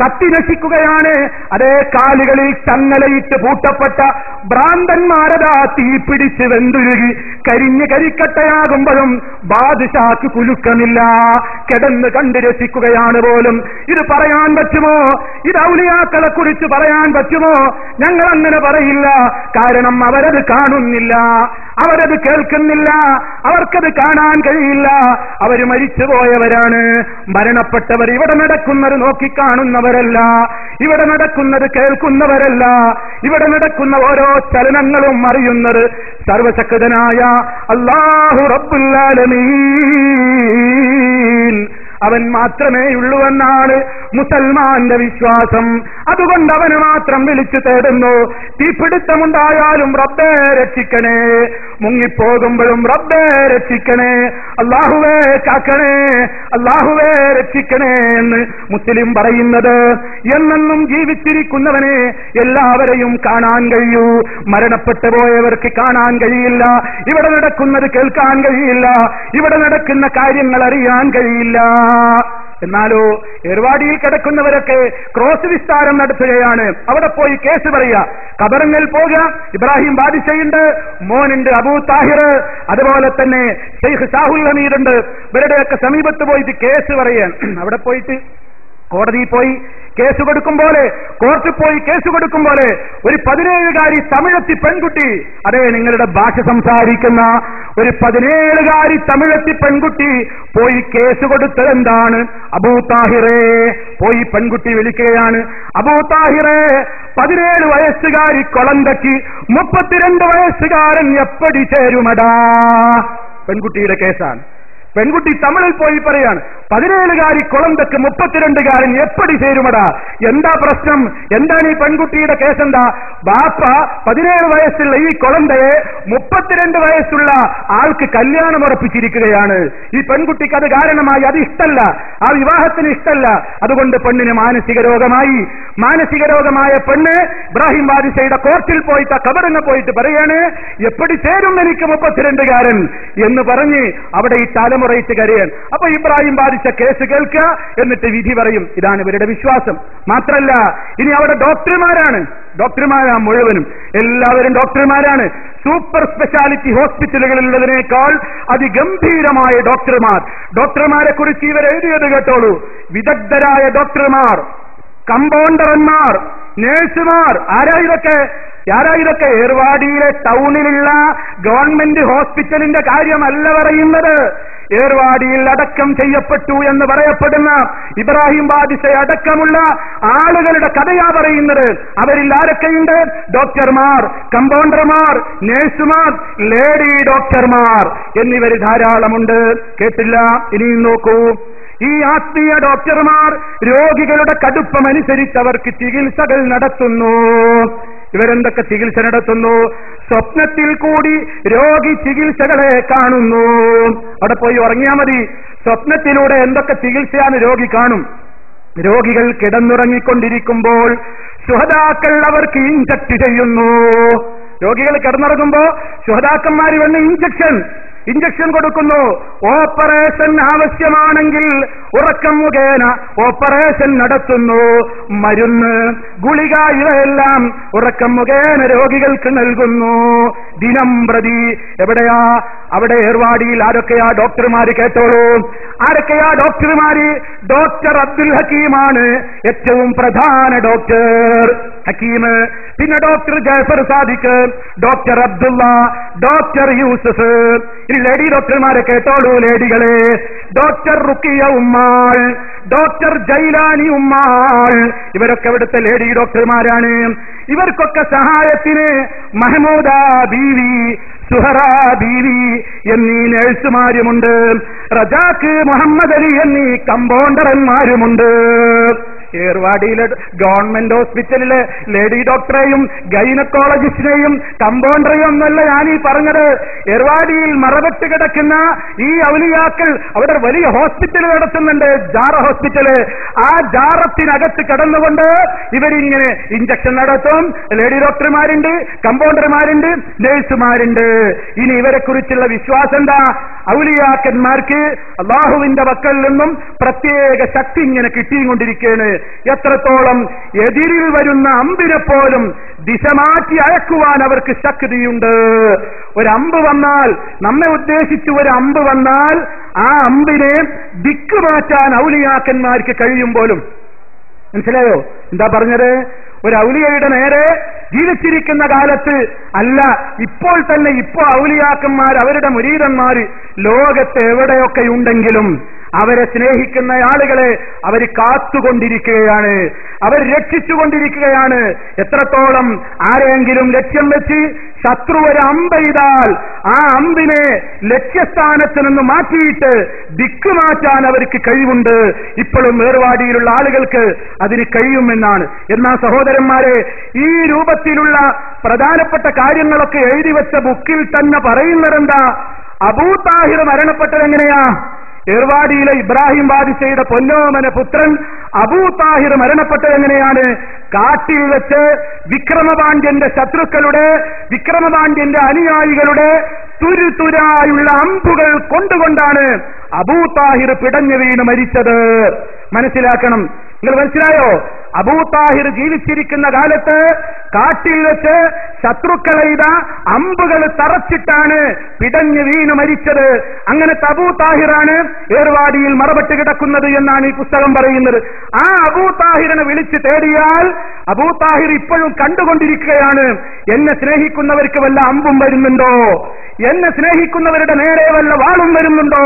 കത്തി നശിക്കുകയാണ്. അതേ കാലുകളിൽ ചങ്ങലയിട്ട് പൂട്ടപ്പെട്ട ഭ്രാന്തന്മാരതാ തീപിടിച്ച് വെന്തുരുകി കരിഞ്ഞ് കരിക്കട്ടയാകുമ്പോഴും ബാദ്ഷാക്ക് കുലുക്കമില്ല, കിടന്ന് കണ്ട് രസിക്കുകയാണ് പോലും. ഇത് പറയാൻ പറ്റുമോ? ഇത് ഔലിയാക്കളെ കുറിച്ച് പറയാൻ പറ്റുമോ? ഞങ്ങൾ അങ്ങനെ പറയില്ല. കാരണം അവരത് കാണുന്നില്ല, അവരത് കേൾക്കുന്നില്ല, അവർക്കത് കാണാൻ കഴിയില്ല. അവർ മരിച്ചുപോയവരാണ്. മരണപ്പെട്ടവർ ഇവിടെ നടക്കുന്നത് നോക്കിക്കാണുന്നവരല്ല, ഇവിടെ നടക്കുന്നത് കേൾക്കുന്നവരല്ല. ഇവിടെ നടക്കുന്ന ഓരോ ചലനങ്ങളും അറിയുന്നത് സർവശക്തനായ അല്ലാഹു റബ്ബുൽ ആലമീൻ, അവൻ മാത്രമേ ഉള്ളുവെന്നാണ് മുസൽമാന്റെ വിശ്വാസം. അതുകൊണ്ട് അവന് മാത്രം വിളിച്ചു തേടുന്നു. തീപിടുത്തമുണ്ടായാലും റബ്ബേ രക്ഷിക്കണേ, മുങ്ങിപ്പോകുമ്പോഴും റബ്ബേ രക്ഷിക്കണേ, അല്ലാഹുവേ കാക്കണേ, അല്ലാഹുവേ രക്ഷിക്കണേ എന്ന് മുസ്ലിം പറയുന്നത്. എന്നെന്നും ജീവിച്ചിരിക്കുന്നവനെ എല്ലാവരെയും കാണാൻ കഴിയൂ, മരണപ്പെട്ടു പോയവർക്ക് കാണാൻ കഴിയില്ല. ഇവിടെ നടക്കുന്നത് കേൾക്കാൻ കഴിയില്ല, ഇവിടെ നടക്കുന്ന കാര്യങ്ങൾ അറിയാൻ കഴിയില്ല. എന്നാലോ ഏർവാടിയിൽ കിടക്കുന്നവരൊക്കെ ക്രോസ് വിസ്താരം നടത്തുകയാണ്. അവിടെ പോയി കേസ് പറയുക, ഖബറിൽ പോകുക. ഇബ്രാഹിം ബാദിഷയുണ്ട്, മോനുണ്ട് അബൂ താഹിർ, അതുപോലെ തന്നെ ഷെയ്ഖ് സാഹുൽ ഹമീദുണ്ട്. ഇവരുടെയൊക്കെ സമീപത്ത് പോയിട്ട് കേസ് പറയാൻ, അവിടെ പോയിട്ട് കോടതിയിൽ പോയി കേസ് കൊടുക്കും പോലെ, കോർട്ടിൽ പോയി കേസ് കൊടുക്കും പോലെ ഒരു 17കാരി തമിഴത്തി പെൺകുട്ടി, അതെ നിങ്ങളുടെ ഭാഷ സംസാരിക്കുന്ന ഒരു 17കാരി തമിഴത്തി പെൺകുട്ടി പോയി കേസ് കൊടുത്തത് എന്താണ്? അബൂ താഹിറേ, പോയി പെൺകുട്ടി വിളിക്കുകയാണ്, അബൂ താഹിറേ, 17 വയസ്സുകാരി കൊളന്തയ്ക്ക് 32 വയസ്സുകാരൻ എപ്പടി ചേരുമടാ? പെൺകുട്ടിയുടെ കേസാണ്. പെൺകുട്ടി തമിഴിൽ പോയി പറയാണ്, 17കാരി കുളന്തക്ക് 32കാരൻ എപ്പടി ചേരുമടാ? എന്താ പ്രശ്നം? എന്താണ് ഈ പെൺകുട്ടിയുടെ കേസെന്താ? ബാപ്പ 17 വയസ്സുള്ള ഈ കുളന്തയെ 32 വയസ്സുള്ള ആൾക്ക് കല്യാണം ഉറപ്പിച്ചിരിക്കുകയാണ്. ഈ പെൺകുട്ടിക്ക് അത് കാരണമായി അത് ഇഷ്ടല്ല, ആ വിവാഹത്തിന് ഇഷ്ടല്ല. അതുകൊണ്ട് പെണ്ണിന് മാനസിക രോഗമായി. മാനസിക രോഗമായ പെണ്ണ് ഇബ്രാഹിം ബാദിഷയുടെ കോർട്ടിൽ പോയിട്ട് ഖബറിന് പോയിട്ട് പറയാണ്, എപ്പടി ചേരും എനിക്ക് 32കാരൻ എന്ന് പറഞ്ഞ് അവിടെ ഈ തലമുറയിട്ട് കരയാൻ. അപ്പൊ ഇബ്രാഹിം ബാദിഷ കേസ് കേൾക്കുക, എന്നിട്ട് വിധി പറയും. ഇതാണ് ഇവരുടെ വിശ്വാസം. മാത്രല്ല ഇനി അവിടെ ഡോക്ടർമാരാണ് മുഴുവനും, എല്ലാവരും ഡോക്ടർമാരാണ്. സൂപ്പർ സ്പെഷ്യാലിറ്റി ഹോസ്പിറ്റലുകളിലുള്ളതിനേക്കാൾ അതിഗംഭീരമായ ഡോക്ടർമാരെ കുറിച്ച് ഇവർ എഴുതിയത് കേട്ടോളൂ. വിദഗ്ധരായ ഡോക്ടർമാർ, കമ്പൗണ്ടർമാർ, നേഴ്സുമാർ. ആരാ ഇതൊക്കെ? ഏർവാടിയിലെ ടൗണിലുള്ള ഗവൺമെന്റ് ഹോസ്പിറ്റലിന്റെ കാര്യമല്ല പറയുന്നത്. ഏർവാടിയിൽ അടക്കം ചെയ്യപ്പെട്ടു എന്ന് പറയപ്പെടുന്ന ഇബ്രാഹിം ബാദിഷ അടക്കമുള്ള ആളുകളുടെ കഥയാ പറയുന്നത്. അവരിൽ ആരൊക്കെയുണ്ട്? ഡോക്ടർമാർ, കമ്പൗണ്ടർമാർ, നേഴ്സുമാർ, ലേഡി ഡോക്ടർമാർ എന്നിവർ ധാരാളമുണ്ട്. കേട്ടില്ല? ഇനിയും നോക്കൂ. ഈ ആത്മീയ ഡോക്ടർമാർ രോഗികളുടെ കടുപ്പമനുസരിച്ച് അവർക്ക് ചികിത്സകൾ നടത്തുന്നു. ഇവരെന്തൊക്കെ ചികിത്സ നടത്തുന്നു? സ്വപ്നത്തിൽ കൂടി രോഗി ചികിത്സകളെ കാണുന്നു. അവിടെ പോയി ഉറങ്ങിയാൽ മതി. സ്വപ്നത്തിലൂടെ എന്തൊക്കെ ചികിത്സയാണ് രോഗി കാണും. രോഗികൾ കിടന്നുറങ്ങിക്കൊണ്ടിരിക്കുമ്പോൾ ശുഹദാക്കൾ അവർക്ക് ഇഞ്ചക്ട് ചെയ്യുന്നു. രോഗികൾ കിടന്നുറങ്ങുമ്പോ ശുഹദാക്കന്മാർ വന്ന് ഇഞ്ചക്ഷൻ കൊടുക്കുന്നു. ഓപ്പറേഷൻ ആവശ്യമാണെങ്കിൽ ഉറക്കം മുഖേന ഓപ്പറേഷൻ നടത്തുന്നു. മരുന്ന്, ഗുളിക ഇവയെല്ലാം ഉറക്കം മുഖേന രോഗികൾക്ക് നൽകുന്നു. ദിനം പ്രതി എവിടെയാ? അവിടെ ഏർവാടിയിൽ ആരൊക്കെയാ ഡോക്ടർമാര്? കേട്ടോളൂ. ആരൊക്കെയാ ഡോക്ടർമാര്? ഡോക്ടർ അബ്ദുൽ ഹക്കീമാണ് ഏറ്റവും പ്രധാന ഡോക്ടർ. ഹക്കീം, പിന്നെ doctor Jafar Sadiq, doctor Abdullah, doctor Yusuf. ഇനി ലേഡി ഡോക്ടർമാരെ കേട്ടോളൂ ലേഡികളെ. ഡോക്ടർ റുക്കിയ ഉമ്മാൾ, ഡോക്ടർ ജൈലാനി ഉമ്മാൾ, ഇവരൊക്കെ ഇവിടുത്തെ ലേഡി ഡോക്ടർമാരാണ്. ഇവർക്കൊക്കെ സഹായത്തിന് മഹമൂദ ബീവി, സുഹറ ബീവി എന്നീ നഴ്സുമാരുമുണ്ട്. റജാക്ക് മുഹമ്മദ് അലി എന്നീ കമ്പൗണ്ടർമാരുമുണ്ട്. ഏർവാടിയിലെ ഗവൺമെന്റ് ഹോസ്പിറ്റലിലെ ലേഡി ഡോക്ടറെയും ഗൈനക്കോളജിസ്റ്റിനെയും കമ്പൗണ്ടറെയും ഒന്നല്ല ഞാനീ പറഞ്ഞത്. ഏർവാടിയിൽ മറവെട്ട് കിടക്കുന്ന ഈ ഔലിയാക്കൾ അവിടെ വലിയ ഹോസ്പിറ്റൽ നടത്തുന്നുണ്ട്, ജാറ ഹോസ്പിറ്റല്. ആ ജാറത്തിനകത്ത് കടന്നുകൊണ്ട് ഇവരിങ്ങനെ ഇഞ്ചക്ഷൻ നടത്തും. ലേഡി ഡോക്ടർമാരുണ്ട്, കമ്പൗണ്ടർമാരുണ്ട്, നഴ്സുമാരുണ്ട്. ഇനി ഇവരെ കുറിച്ചുള്ള വിശ്വാസം എന്താ? ഔലിയാക്കന്മാർക്ക് അള്ളാഹുവിന്റെ വക്കൽ നിന്നും പ്രത്യേക ശക്തി ഇങ്ങനെ കിട്ടിക്കൊണ്ടിരിക്കുകയാണ്. എത്രത്തോളം എതിരിൽ വരുന്ന അമ്പിനെ പോലും ദിശ മാറ്റി അയക്കുവാൻ അവർക്ക് ശക്തിയുണ്ട്. ഒരമ്പ് വന്നാൽ, നമ്മെ ഉദ്ദേശിച്ച് ഒരു അമ്പ് വന്നാൽ ആ അമ്പിനെ ദിക്ക് മാറ്റാൻ ഔലിയാക്കന്മാർക്ക് കഴിയും പോലും. മനസ്സിലായോ എന്താ പറഞ്ഞത്? ഒരു ഔലിയയുടെ നേരെ ജീവിച്ചിരിക്കുന്ന കാലത്ത് അല്ല, ഇപ്പോൾ തന്നെ, ഇപ്പോൾ ഔലിയാക്കന്മാർ, അവരുടെ മുരീദന്മാര് ലോകത്ത് എവിടെയൊക്കെ ഉണ്ടെങ്കിലും അവരെ സ്നേഹിക്കുന്ന ആളുകളെ അവർ കാത്തുകൊണ്ടിരിക്കുകയാണ്, അവർ രക്ഷിച്ചുകൊണ്ടിരിക്കുകയാണ്. എത്രത്തോളം ആരെങ്കിലും ലക്ഷ്യം വെച്ച് ശത്രു ഒരു അമ്പെയ്താൽ ആ അമ്പിനെ ലക്ഷ്യസ്ഥാനത്ത് നിന്ന് മാറ്റിയിട്ട് ദിക്ക് മാറ്റാൻ അവർക്ക് കഴിവുണ്ട്. ഇപ്പോഴും ഏർവാടിയിലുള്ള ആളുകൾക്ക് അതിന് കഴിയുമെന്നാണ്. എന്നാൽ സഹോദരന്മാരെ, ഈ രൂപത്തിലുള്ള പ്രധാനപ്പെട്ട കാര്യങ്ങളൊക്കെ എഴുതി വെച്ച ബുക്കിൽ തന്നെ പറയുന്നതെന്താ? അബൂ താഹിർ മരണപ്പെട്ടത് എങ്ങനെയാ? ഏർവാടിയിലെ ഇബ്രാഹിം ബാദിഷയുടെ പൊന്നോമന പുത്രൻ അബൂ താഹിർ മരണപ്പെട്ടത് എങ്ങനെയാണ്? കാട്ടിൽ വെച്ച് വിക്രമപാണ്ഡ്യന്റെ ശത്രുക്കളുടെ, വിക്രമപാണ്ഡ്യന്റെ അനുയായികളുടെ തുരുതുരായുള്ള അമ്പുകൾ കൊണ്ടുകൊണ്ടാണ് അബൂ താഹിർ പിടഞ്ഞു വീണ് മരിച്ചത്. മനസ്സിലാക്കണം. നിങ്ങൾ മനസ്സിലായോ? അബൂ താഹിർ ജീവിച്ചിരിക്കുന്ന കാലത്ത് കാട്ടിൽ വെച്ച് ശത്രുക്കളെയ്ത അമ്പുകൾ തറച്ചിട്ടാണ് പിടഞ്ഞു വീണ് മരിച്ചത്. അങ്ങനത്തെ അബൂ താഹിറാണ് ഏർവാടിയിൽ മറപെട്ട് കിടക്കുന്നത് എന്നാണ് ഈ പുസ്തകം പറയുന്നത്. ആ അബൂ താഹിറിനെ വിളിച്ച് തേടിയാൽ അബൂ താഹിർ ഇപ്പോഴും കണ്ടുകൊണ്ടിരിക്കുകയാണ്. എന്നെ സ്നേഹിക്കുന്നവർക്ക് വല്ല അമ്പും വരുന്നുണ്ടോ? എന്നെ സ്നേഹിക്കുന്നവരുടെ നേരെ വല്ല വാളും വരുന്നുണ്ടോ?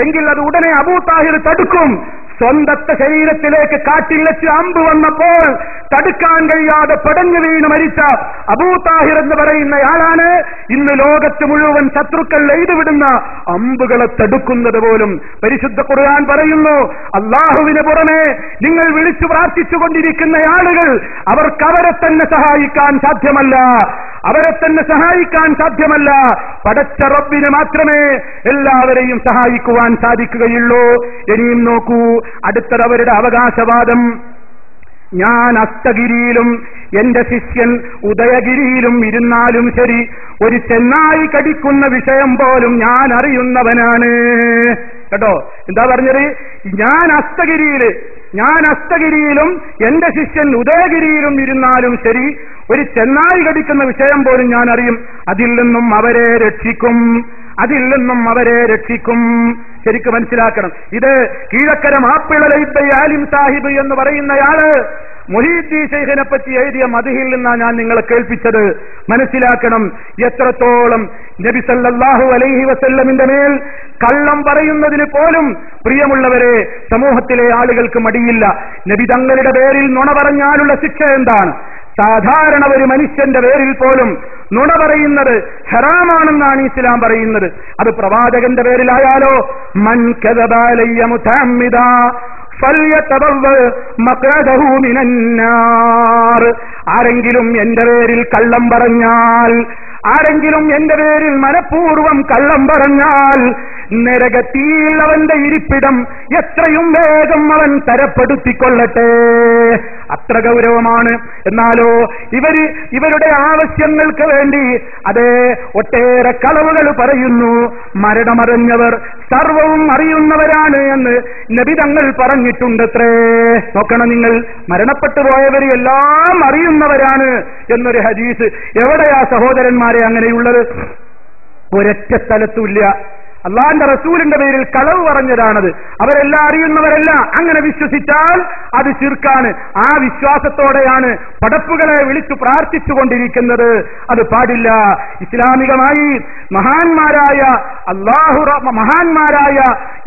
എങ്കിൽ അത് ഉടനെ അബൂ താഹിർ തടുക്കും. സ്വന്തത്തെ ശരീരത്തിലേക്ക് കാട്ടിൽ വെച്ച് അമ്പ് വന്നപ്പോൾ തടുക്കാൻ കഴിയാതെ പടഞ്ഞു വീണ് മരിച്ച അബൂ താഹിർ എന്ന് പറയുന്നയാളാണ് ഇന്ന് ലോകത്ത് മുഴുവൻ ശത്രുക്കൾ എഴുതുവിടുന്ന അമ്പുകളെ തടുക്കുന്നത് പോലും. പരിശുദ്ധ ഖുർആൻ പറയുന്നു, അള്ളാഹുവിന് പുറമെ നിങ്ങൾ വിളിച്ചു പ്രാർത്ഥിച്ചുകൊണ്ടിരിക്കുന്ന ആളുകൾ അവർക്ക് അവരെ തന്നെ സഹായിക്കാൻ സാധ്യമല്ല, അവരെ തന്നെ സഹായിക്കാൻ സാധ്യമല്ല. പടച്ച റബ്ബിന് മാത്രമേ എല്ലാവരെയും സഹായിക്കുവാൻ സാധിക്കുകയുള്ളൂ. ഇനിയും നോക്കൂ, അടുത്തവരുടെ അവകാശവാദം. ഞാൻ അസ്തഗിരിയിലും എന്റെ ശിഷ്യൻ ഉദയഗിരിയിലും ഇരുന്നാലും ശരി, ഒരു ചെന്നായി കടിക്കുന്ന വിഷയം പോലും ഞാൻ അറിയുന്നവനാണ്. കേട്ടോ എന്താ പറഞ്ഞത്? ഞാൻ അസ്തഗിരിയിലും എന്റെ ശിഷ്യൻ ഉദയഗിരിയിലും ഇരുന്നാലും ശരി, ഒരു ചെന്നായി കടിക്കുന്ന വിഷയം പോലും ഞാൻ അറിയും. അതിൽ നിന്നും അവരെ രക്ഷിക്കും. ശരിക്കും മനസ്സിലാക്കണം. ഇത് കീഴക്കര മാപ്പിള ലൈബ്ബൈ ആലിം സാഹിബ് എന്ന് പറയുന്നയാള് മുഹീദ്ദീൻ ശൈഖിനെ പറ്റി എഴുതിയ മദ്ഹിൽ നിന്നാണ് ഞാൻ നിങ്ങളെ കേൾപ്പിച്ചത്. മനസ്സിലാക്കണം എത്രത്തോളം നബി സല്ലല്ലാഹു അലൈഹി വസല്ലമിന്റെ മേൽ കള്ളം പറയുന്നതിന് പോലും പ്രിയമുള്ളവരെ സമൂഹത്തിലെ ആളുകൾക്ക് മടിയില്ല. നബി തങ്ങളുടെ പേരിൽ നുണ പറഞ്ഞാലുള്ള ശിക്ഷ എന്താണ്? സാധാരണ ഒരു മനുഷ്യന്റെ പേരിൽ പോലും നുണ പറയുന്നത് ഹറാമാണെന്നാണ് ഇസ്ലാം പറയുന്നത്. അത് പ്രവാചകന്റെ പേരിലായാലോ, മൻ കദബ അലയ്യ മുതഅമ്മിദാ ഫല്യതബവ്വ മഖ്അദഹു മിനന്നാർ. ആരെങ്കിലും എന്റെ പേരിൽ കള്ളം പറഞ്ഞാൽ, ആരെങ്കിലും എന്റെ പേരിൽ മനഃപൂർവ്വം കള്ളം പറഞ്ഞാൽ നരകത്തിൽ അവന്റെ ഇരിപ്പിടം എത്രയും വേഗം അവൻ തരപ്പെടുത്തിക്കൊള്ളട്ടെ. അത്ര ഗൗരവമാണ്. എന്നാലോ ഇവരുടെ ആവശ്യങ്ങൾക്ക് വേണ്ടി അതേ ഒട്ടേറെ കളവുകൾ പറയുന്നു. മരണമറിഞ്ഞവർ സർവവും അറിയുന്നവരാണ് എന്ന് നബി തങ്ങൾ പറഞ്ഞിട്ടുണ്ടത്രേ. നോക്കണം നിങ്ങൾ, മരണപ്പെട്ടു പോയവർ എല്ലാം അറിയുന്നവരാണ് എന്നൊരു ഹദീസ് എവിടെയാ സഹോദരന്മാരെ അങ്ങനെയുള്ളത്? ഒരൊറ്റ സ്ഥലത്തുമില്ല. അള്ളാന്റെ റസൂലിന്റെ പേരിൽ കളവ് പറഞ്ഞതാണത്. അവരെല്ലാം അറിയുന്നവരല്ല. അങ്ങനെ വിശ്വസിച്ചാൽ അത് ശിർക്കാണ്. ആ വിശ്വാസത്തോടെയാണ് പടപ്പുകളെ വിളിച്ചു പ്രാർത്ഥിച്ചുകൊണ്ടിരിക്കുന്നത്. അത് പാടില്ല. ഇസ്ലാമികമായി മഹാന്മാരായ മഹാന്മാരായ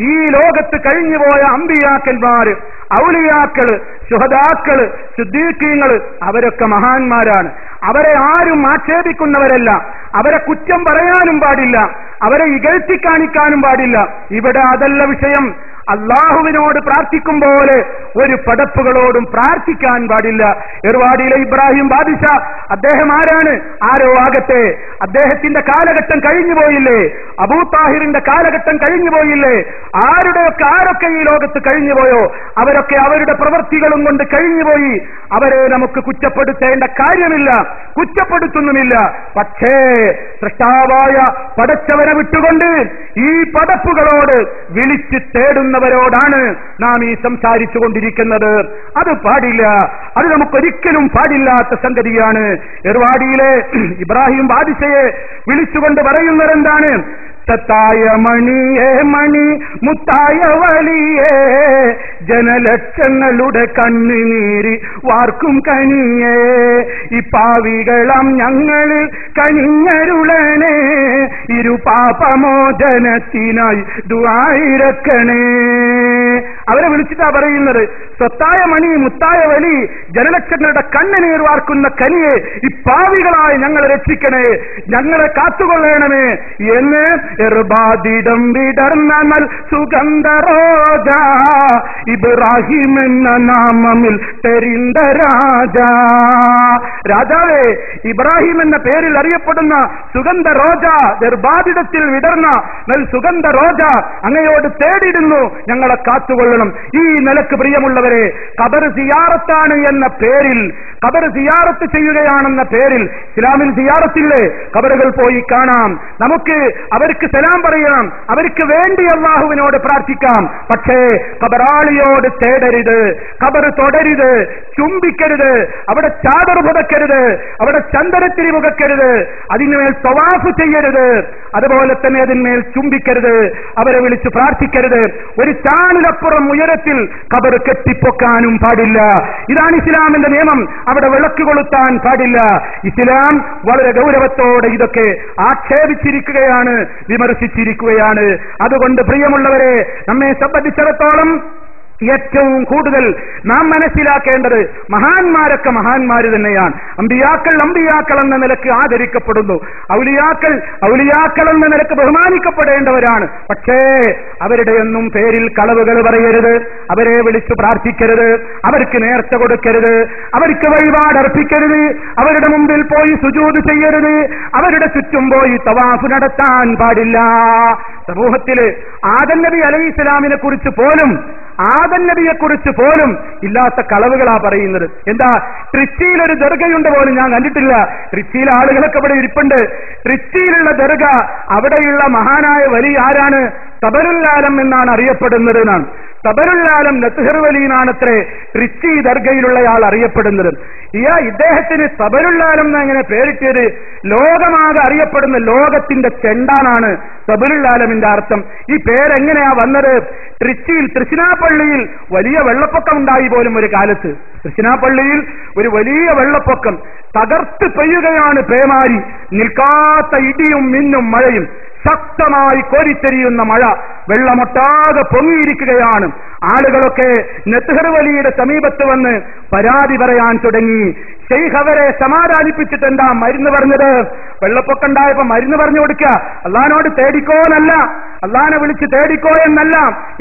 ഈ ലോകത്ത് കഴിഞ്ഞുപോയ അമ്പിയാക്കന്മാര്, ഔലിയാക്കള്, ശുഹദാക്കള്, സിദ്ദീഖീങ്ങള് അവരൊക്കെ മഹാന്മാരാണ്. അവരെ ആരും ആക്ഷേപിക്കുന്നവരല്ല. അവരെ കുറ്റം പറയാനും പാടില്ല, അവരെ ഇകഴ്ത്തി കാണിക്കാനും പാടില്ല. ഇവിടെ അതല്ല വിഷയം. അള്ളാഹുവിനോട് പ്രാർത്ഥിക്കും പോലെ ഒരു പടപ്പുകളോടും പ്രാർത്ഥിക്കാൻ പാടില്ല. എർവാടിയിലെ ഇബ്രാഹിം ബാദിഷ, അദ്ദേഹം ആരാണ്? ആരോ ആകട്ടെ, അദ്ദേഹത്തിന്റെ കാലഘട്ടം കഴിഞ്ഞുപോയില്ലേ? അബൂ താഹിറിന്റെ കാലഘട്ടം കഴിഞ്ഞുപോയില്ലേ? ആരൊക്കെ ഈ ലോകത്ത് കഴിഞ്ഞുപോയോ അവരൊക്കെ അവരുടെ പ്രവൃത്തികളും കൊണ്ട് കഴിഞ്ഞുപോയി. അവരെ നമുക്ക് കുറ്റപ്പെടുത്തേണ്ട കാര്യമില്ല, കുറ്റപ്പെടുത്തുന്നുമില്ല. പക്ഷേ സൃഷ്ടാവായ പടച്ചവനെ വിട്ടുകൊണ്ട് ഈ പടപ്പുകളോട് വിളിച്ച് തേടുന്നവരോടാണ് നാം ഈ സംസാരിച്ചു കൊണ്ടിരിക്കുന്നത്. അത് പാടില്ല. അത് നമുക്കൊരിക്കലും പാടില്ലാത്ത സംഗതിയാണ്. എർവാടിയിലെ ഇബ്രാഹിം ബാദിഷയെ വിളിച്ചുകൊണ്ട് പറയുന്നതെന്താണ്? സത്തായ മണിയേ മണി മുത്തായ വലിയേ, ജനലക്ഷങ്ങളുടെ കണ്ണുനീരി വാർക്കും കനിയേ, ഈ പാവികളം ഞങ്ങളിൽ കനിഞ്ഞരുളണേ, ഇരുപാപമോചനത്തിനായി ദുആയിരക്കണേ. അവരെ വിളിച്ചിട്ടാ പറയുന്നത്, സ്വത്തായ മണി മുത്തായ വലി, ജനലക്ഷങ്ങളുടെ കണ്ണുനീർ വാർക്കുന്ന കനിയെ, ഈ പാവികളായി ഞങ്ങളെ രക്ഷിക്കണേ, ഞങ്ങളെ കാത്തുകൊള്ളണമേ എന്ന് എർബാദിടം വിടർന്ന നൽ സുഗന്ധറോജ, ഇബ്രാഹിം എന്ന നാമമിൽ തെരിന്ത രാജ. രാജാവേ, ഇബ്രാഹിം എന്ന പേരിൽ അറിയപ്പെടുന്ന സുഗന്ധ റോജ, എർബാദിടത്തിൽ വിടർന്ന നൽ സുഗന്ധ റോജ, അങ്ങയോട് തേടിയിരുന്നു ഞങ്ങളെ കാത്തുകൊള്ളണം. ഈ നിലക്ക് പ്രിയമുള്ളവരെ, ഖബർ സിയാറത്താണ് എന്ന പേരിൽ, ഖബർ സിയാറത്ത് ചെയ്യുകയാണെന്ന പേരിൽ, ഇസ്ലാമിൽ സിയാറത്തില്ലേ? ഖബറുകൾ പോയി കാണാം, നമുക്ക് അവർക്ക് സലാം പറയണം, അവർക്ക് വേണ്ടി അല്ലാഹുവിനോട് പ്രാർത്ഥിക്കാം. പക്ഷേ ഖബറാളിയോട് തേടരുത്, ഖബർ തൊടരുത്, ചുംബിക്കരുത്, അവിടെ ചാദർ പുതക്കരുത്, അവിടെ ചന്ദനത്തിരി പുകക്കരുത്, അതിന്മേൽ തവാഫ് ചെയ്യരുത്, അതുപോലെ തന്നെ അതിന്മേൽ ചുംബിക്കരുത്, അവരെ വിളിച്ച് പ്രാർത്ഥിക്കരുത്. ഒരു ചാണിലപ്പുറം ഉയരത്തിൽ ഖബർ കെട്ടിപ്പൊക്കാനും പാടില്ല. ഇതാണ് ഇസ്ലാമിന്റെ നിയമം. അവിടെ വിളക്ക് കൊളുത്താൻ പാടില്ല. ഇസ്ലാം വളരെ ഗൗരവത്തോടെ ഇതൊക്കെ ആക്ഷേപിച്ചിരിക്കുകയാണ്, വിമർശിച്ചിരിക്കുകയാണ്. അതുകൊണ്ട് പ്രിയമുള്ളവരെ, നമ്മെ സംബന്ധിച്ചിടത്തോളം ഏറ്റവും കൂടുതൽ നാം മനസ്സിലാക്കേണ്ടത് മഹാന്മാരൊക്കെ മഹാന്മാര് തന്നെയാണ്. അമ്പിയാക്കൾ അമ്പിയാക്കൾ എന്ന നിലക്ക് ആദരിക്കപ്പെടുന്നു, ഔലിയാക്കൾ ഔലിയാക്കൾ എന്ന നിലക്ക് ബഹുമാനിക്കപ്പെടേണ്ടവരാണ്. പക്ഷേ അവരുടെ ഒന്നും പേരിൽ കളവുകൾ പറയരുത്, അവരെ വിളിച്ചു പ്രാർത്ഥിക്കരുത്, അവർക്ക് നേർച്ച കൊടുക്കരുത്, അവർക്ക് വഴിപാടർപ്പിക്കരുത്, അവരുടെ മുമ്പിൽ പോയി സുജൂദ് ചെയ്യരുത്, അവരുടെ ചുറ്റും പോയി തവാഫ് നടത്താൻ പാടില്ല. സമൂഹത്തില് ആദം നബി അലൈഹിസ്സലാമിനെ കുറിച്ച് പോലും, ആദം നബിയെക്കുറിച്ച് പോലും ഇല്ലാത്ത കളവുകളാ പറയുന്നത്. എന്താ? ട്രിച്ചിയിൽ ഒരു ദർഗയുണ്ട് പോലും ഞാൻ കണ്ടിട്ടില്ല. ട്രിച്ചിയിലെ ആളുകളൊക്കെ ഇവിടെ ഇരിപ്പുണ്ട്. ട്രിച്ചിയിലുള്ള ദർഗ, അവിടെയുള്ള മഹാനായ വലി ആരാണ്? തബറുല്ലാലം എന്നാണ് അറിയപ്പെടുന്നത് എന്നാണ്. തബറുല്ലാലം നത്ഹർ വലിയാണത്രേ ട്രിച്ചി ദർഗയിലുള്ളയാൾ അറിയപ്പെടുന്നത്. ഇദ്ദേഹത്തിന് തബറുല്ലാലം എന്ന് എങ്ങനെ പേരിട്ടത്? ലോകമാകെ അറിയപ്പെടുന്ന ലോകത്തിന്റെ ചെണ്ടാനാണ് തബറുല്ലാലമിന്റെ അർത്ഥം. ഈ പേരെങ്ങനെയാ വന്നത്? ട്രിച്ചിയിൽ, തൃശ്ശിനാപ്പള്ളിയിൽ വലിയ വെള്ളപ്പൊക്കം ഉണ്ടായി പോലും ഒരു കാലത്ത്. തൃശ്ശിനാപ്പള്ളിയിൽ ഒരു വലിയ വെള്ളപ്പൊക്കം, തകർത്ത് പെയ്യുകയാണ് പേമാരി, നിൽക്കാത്ത ഇടിയും മിന്നും മഴയും, ശക്തമായി കോരിത്തെരിയുന്ന മഴ, വെള്ളമൊട്ടാകെ പൊങ്ങിയിരിക്കുകയാണ്. ആളുകളൊക്കെ നത്ഹർ വലിയുടെ സമീപത്ത് വന്ന് പരാതി പറയാൻ തുടങ്ങി. ശൈഖ് അവരെ സമാധാനിപ്പിച്ചിട്ട് എന്താ മരുന്ന് പറഞ്ഞത്? വെള്ളപ്പൊക്കം ഉണ്ടായപ്പോ മരുന്ന് പറഞ്ഞു കൊടുക്കുക, അള്ളാഹിനോട് തേടിക്കോ എന്നല്ല, അള്ളാഹിനെ വിളിച്ച് തേടിക്കോ എന്നല്ല,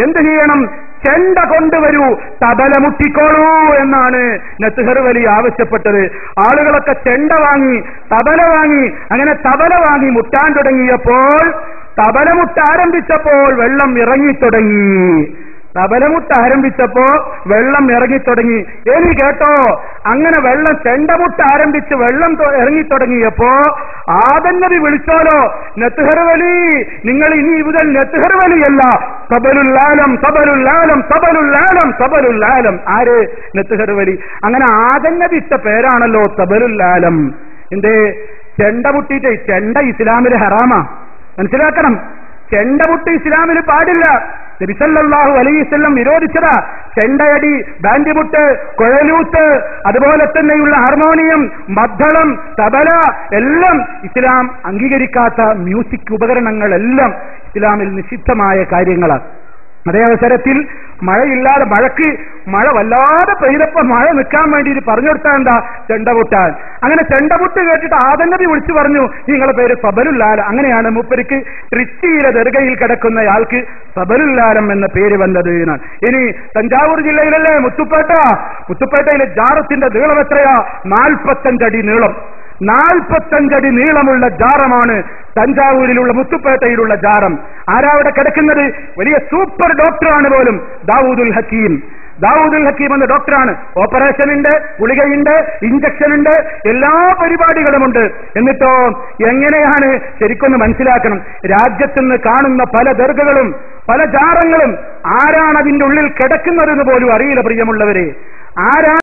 എന്ത് ചെയ്യണം? ചെണ്ട കൊണ്ടുവരൂ, തബല മുട്ടിക്കോളൂ എന്നാണ് നത്ഹർ വലി ആവശ്യപ്പെട്ടത്. ആളുകളൊക്കെ ചെണ്ട വാങ്ങി, തബല വാങ്ങി, അങ്ങനെ തബല വാങ്ങി മുട്ടാൻ തുടങ്ങിയപ്പോൾ, തബലമുട്ട് ആരംഭിച്ചപ്പോൾ വെള്ളം ഇറങ്ങിത്തുടങ്ങി. തബലമുട്ട് ആരംഭിച്ചപ്പോ വെള്ളം ഇറങ്ങിത്തുടങ്ങി. ഇനി കേട്ടോ, അങ്ങനെ വെള്ളം, ചെണ്ടമുട്ട് ആരംഭിച്ച് വെള്ളം ഇറങ്ങിത്തുടങ്ങിയപ്പോ ആദം നബി വിളിച്ചോലോ, നത്ഹർ വലി, നിങ്ങൾ ഇനി മുതൽ നത്ഹർ വലിയല്ല, തബലുല്ലാലം, തബലുല്ലാലം, തബലുല്ലാലം, തബലുല്ലാലം. ആര്? നത്ഹർ വലി. അങ്ങനെ ആദം നബി ഇട്ട പേരാണല്ലോ തബലുല്ലാലം. എന്തേ? ചെണ്ട മുട്ടിയിട്ട്. ചെണ്ട ഇസ്ലാമിലെ ഹറാമാ, മനസ്സിലാക്കണം. ചെണ്ടമുട്ട് ഇസ്ലാമിൽ പാടില്ല. നബി സല്ലല്ലാഹു അലൈഹി വസല്ലം വിരോധിച്ചതാ. ചെണ്ടയടി, ബാൻഡുമുട്ട്, കുഴലൂത്ത്, അതുപോലെ തന്നെയുള്ള ഹാർമോണിയം, മദ്ദളം, തബല എല്ലാം ഇസ്ലാം അംഗീകരിക്കാത്ത മ്യൂസിക് ഉപകരണങ്ങളെല്ലാം ഇസ്ലാമിൽ നിഷിദ്ധമായ കാര്യങ്ങളാണ്. അതേ അവസരത്തിൽ മഴയില്ലാതെ മഴ വല്ലാതെ പെയ്തപ്പോ മഴ നിൽക്കാൻ വേണ്ടിയിട്ട് പറഞ്ഞു കൊടുത്താൽ എന്താ? ചെണ്ടമുട്ടാൻ. അങ്ങനെ ചെണ്ടമുട്ട് കേട്ടിട്ട് ആദം നബി വിളിച്ചു പറഞ്ഞു, നിങ്ങളുടെ പേര് സബലുല്ലാല. അങ്ങനെയാണ് മൂപ്പരിക്ക് ട്രിച്ചിയിലെ ദർഗയിൽ കിടക്കുന്നയാൾക്ക് സബലുല്ലാലം എന്ന പേര് വന്നത് എന്നാണ്. ഇനി തഞ്ചാവൂർ ജില്ലയിലല്ലേ മുത്തുപ്പേട്ടയിലെ ജാറത്തിന്റെ നീളം എത്രയാ? 45 അടി നീളം. 45 അടി നീളമുള്ള ജാറമാണ് തഞ്ചാവൂരിലുള്ള മുത്തുപ്പേട്ടയിലുള്ള ജാറം. ആരാ അവിടെ കിടക്കുന്നത്? വലിയ സൂപ്പർ ഡോക്ടറാണ് പോലും, ദാവൂദുൽ ഹക്കീം എന്ന ഡോക്ടറാണ്. ഓപ്പറേഷൻ ഉണ്ട്, ഗുളികയുണ്ട്, ഇഞ്ചക്ഷൻ ഉണ്ട്, എല്ലാ പരിപാടികളുമുണ്ട്. എന്നിട്ടോ എങ്ങനെയാണ് ശരിക്കൊന്ന് മനസ്സിലാക്കണം. രാജ്യത്തുനിന്ന് കാണുന്ന പല ദർഗകളും പല ജാറങ്ങളും ആരാണ് അതിന്റെ ഉള്ളിൽ കിടക്കുന്നതെന്ന് പോലും അറിയില്ല പ്രിയമുള്ളവരെ. ആരാ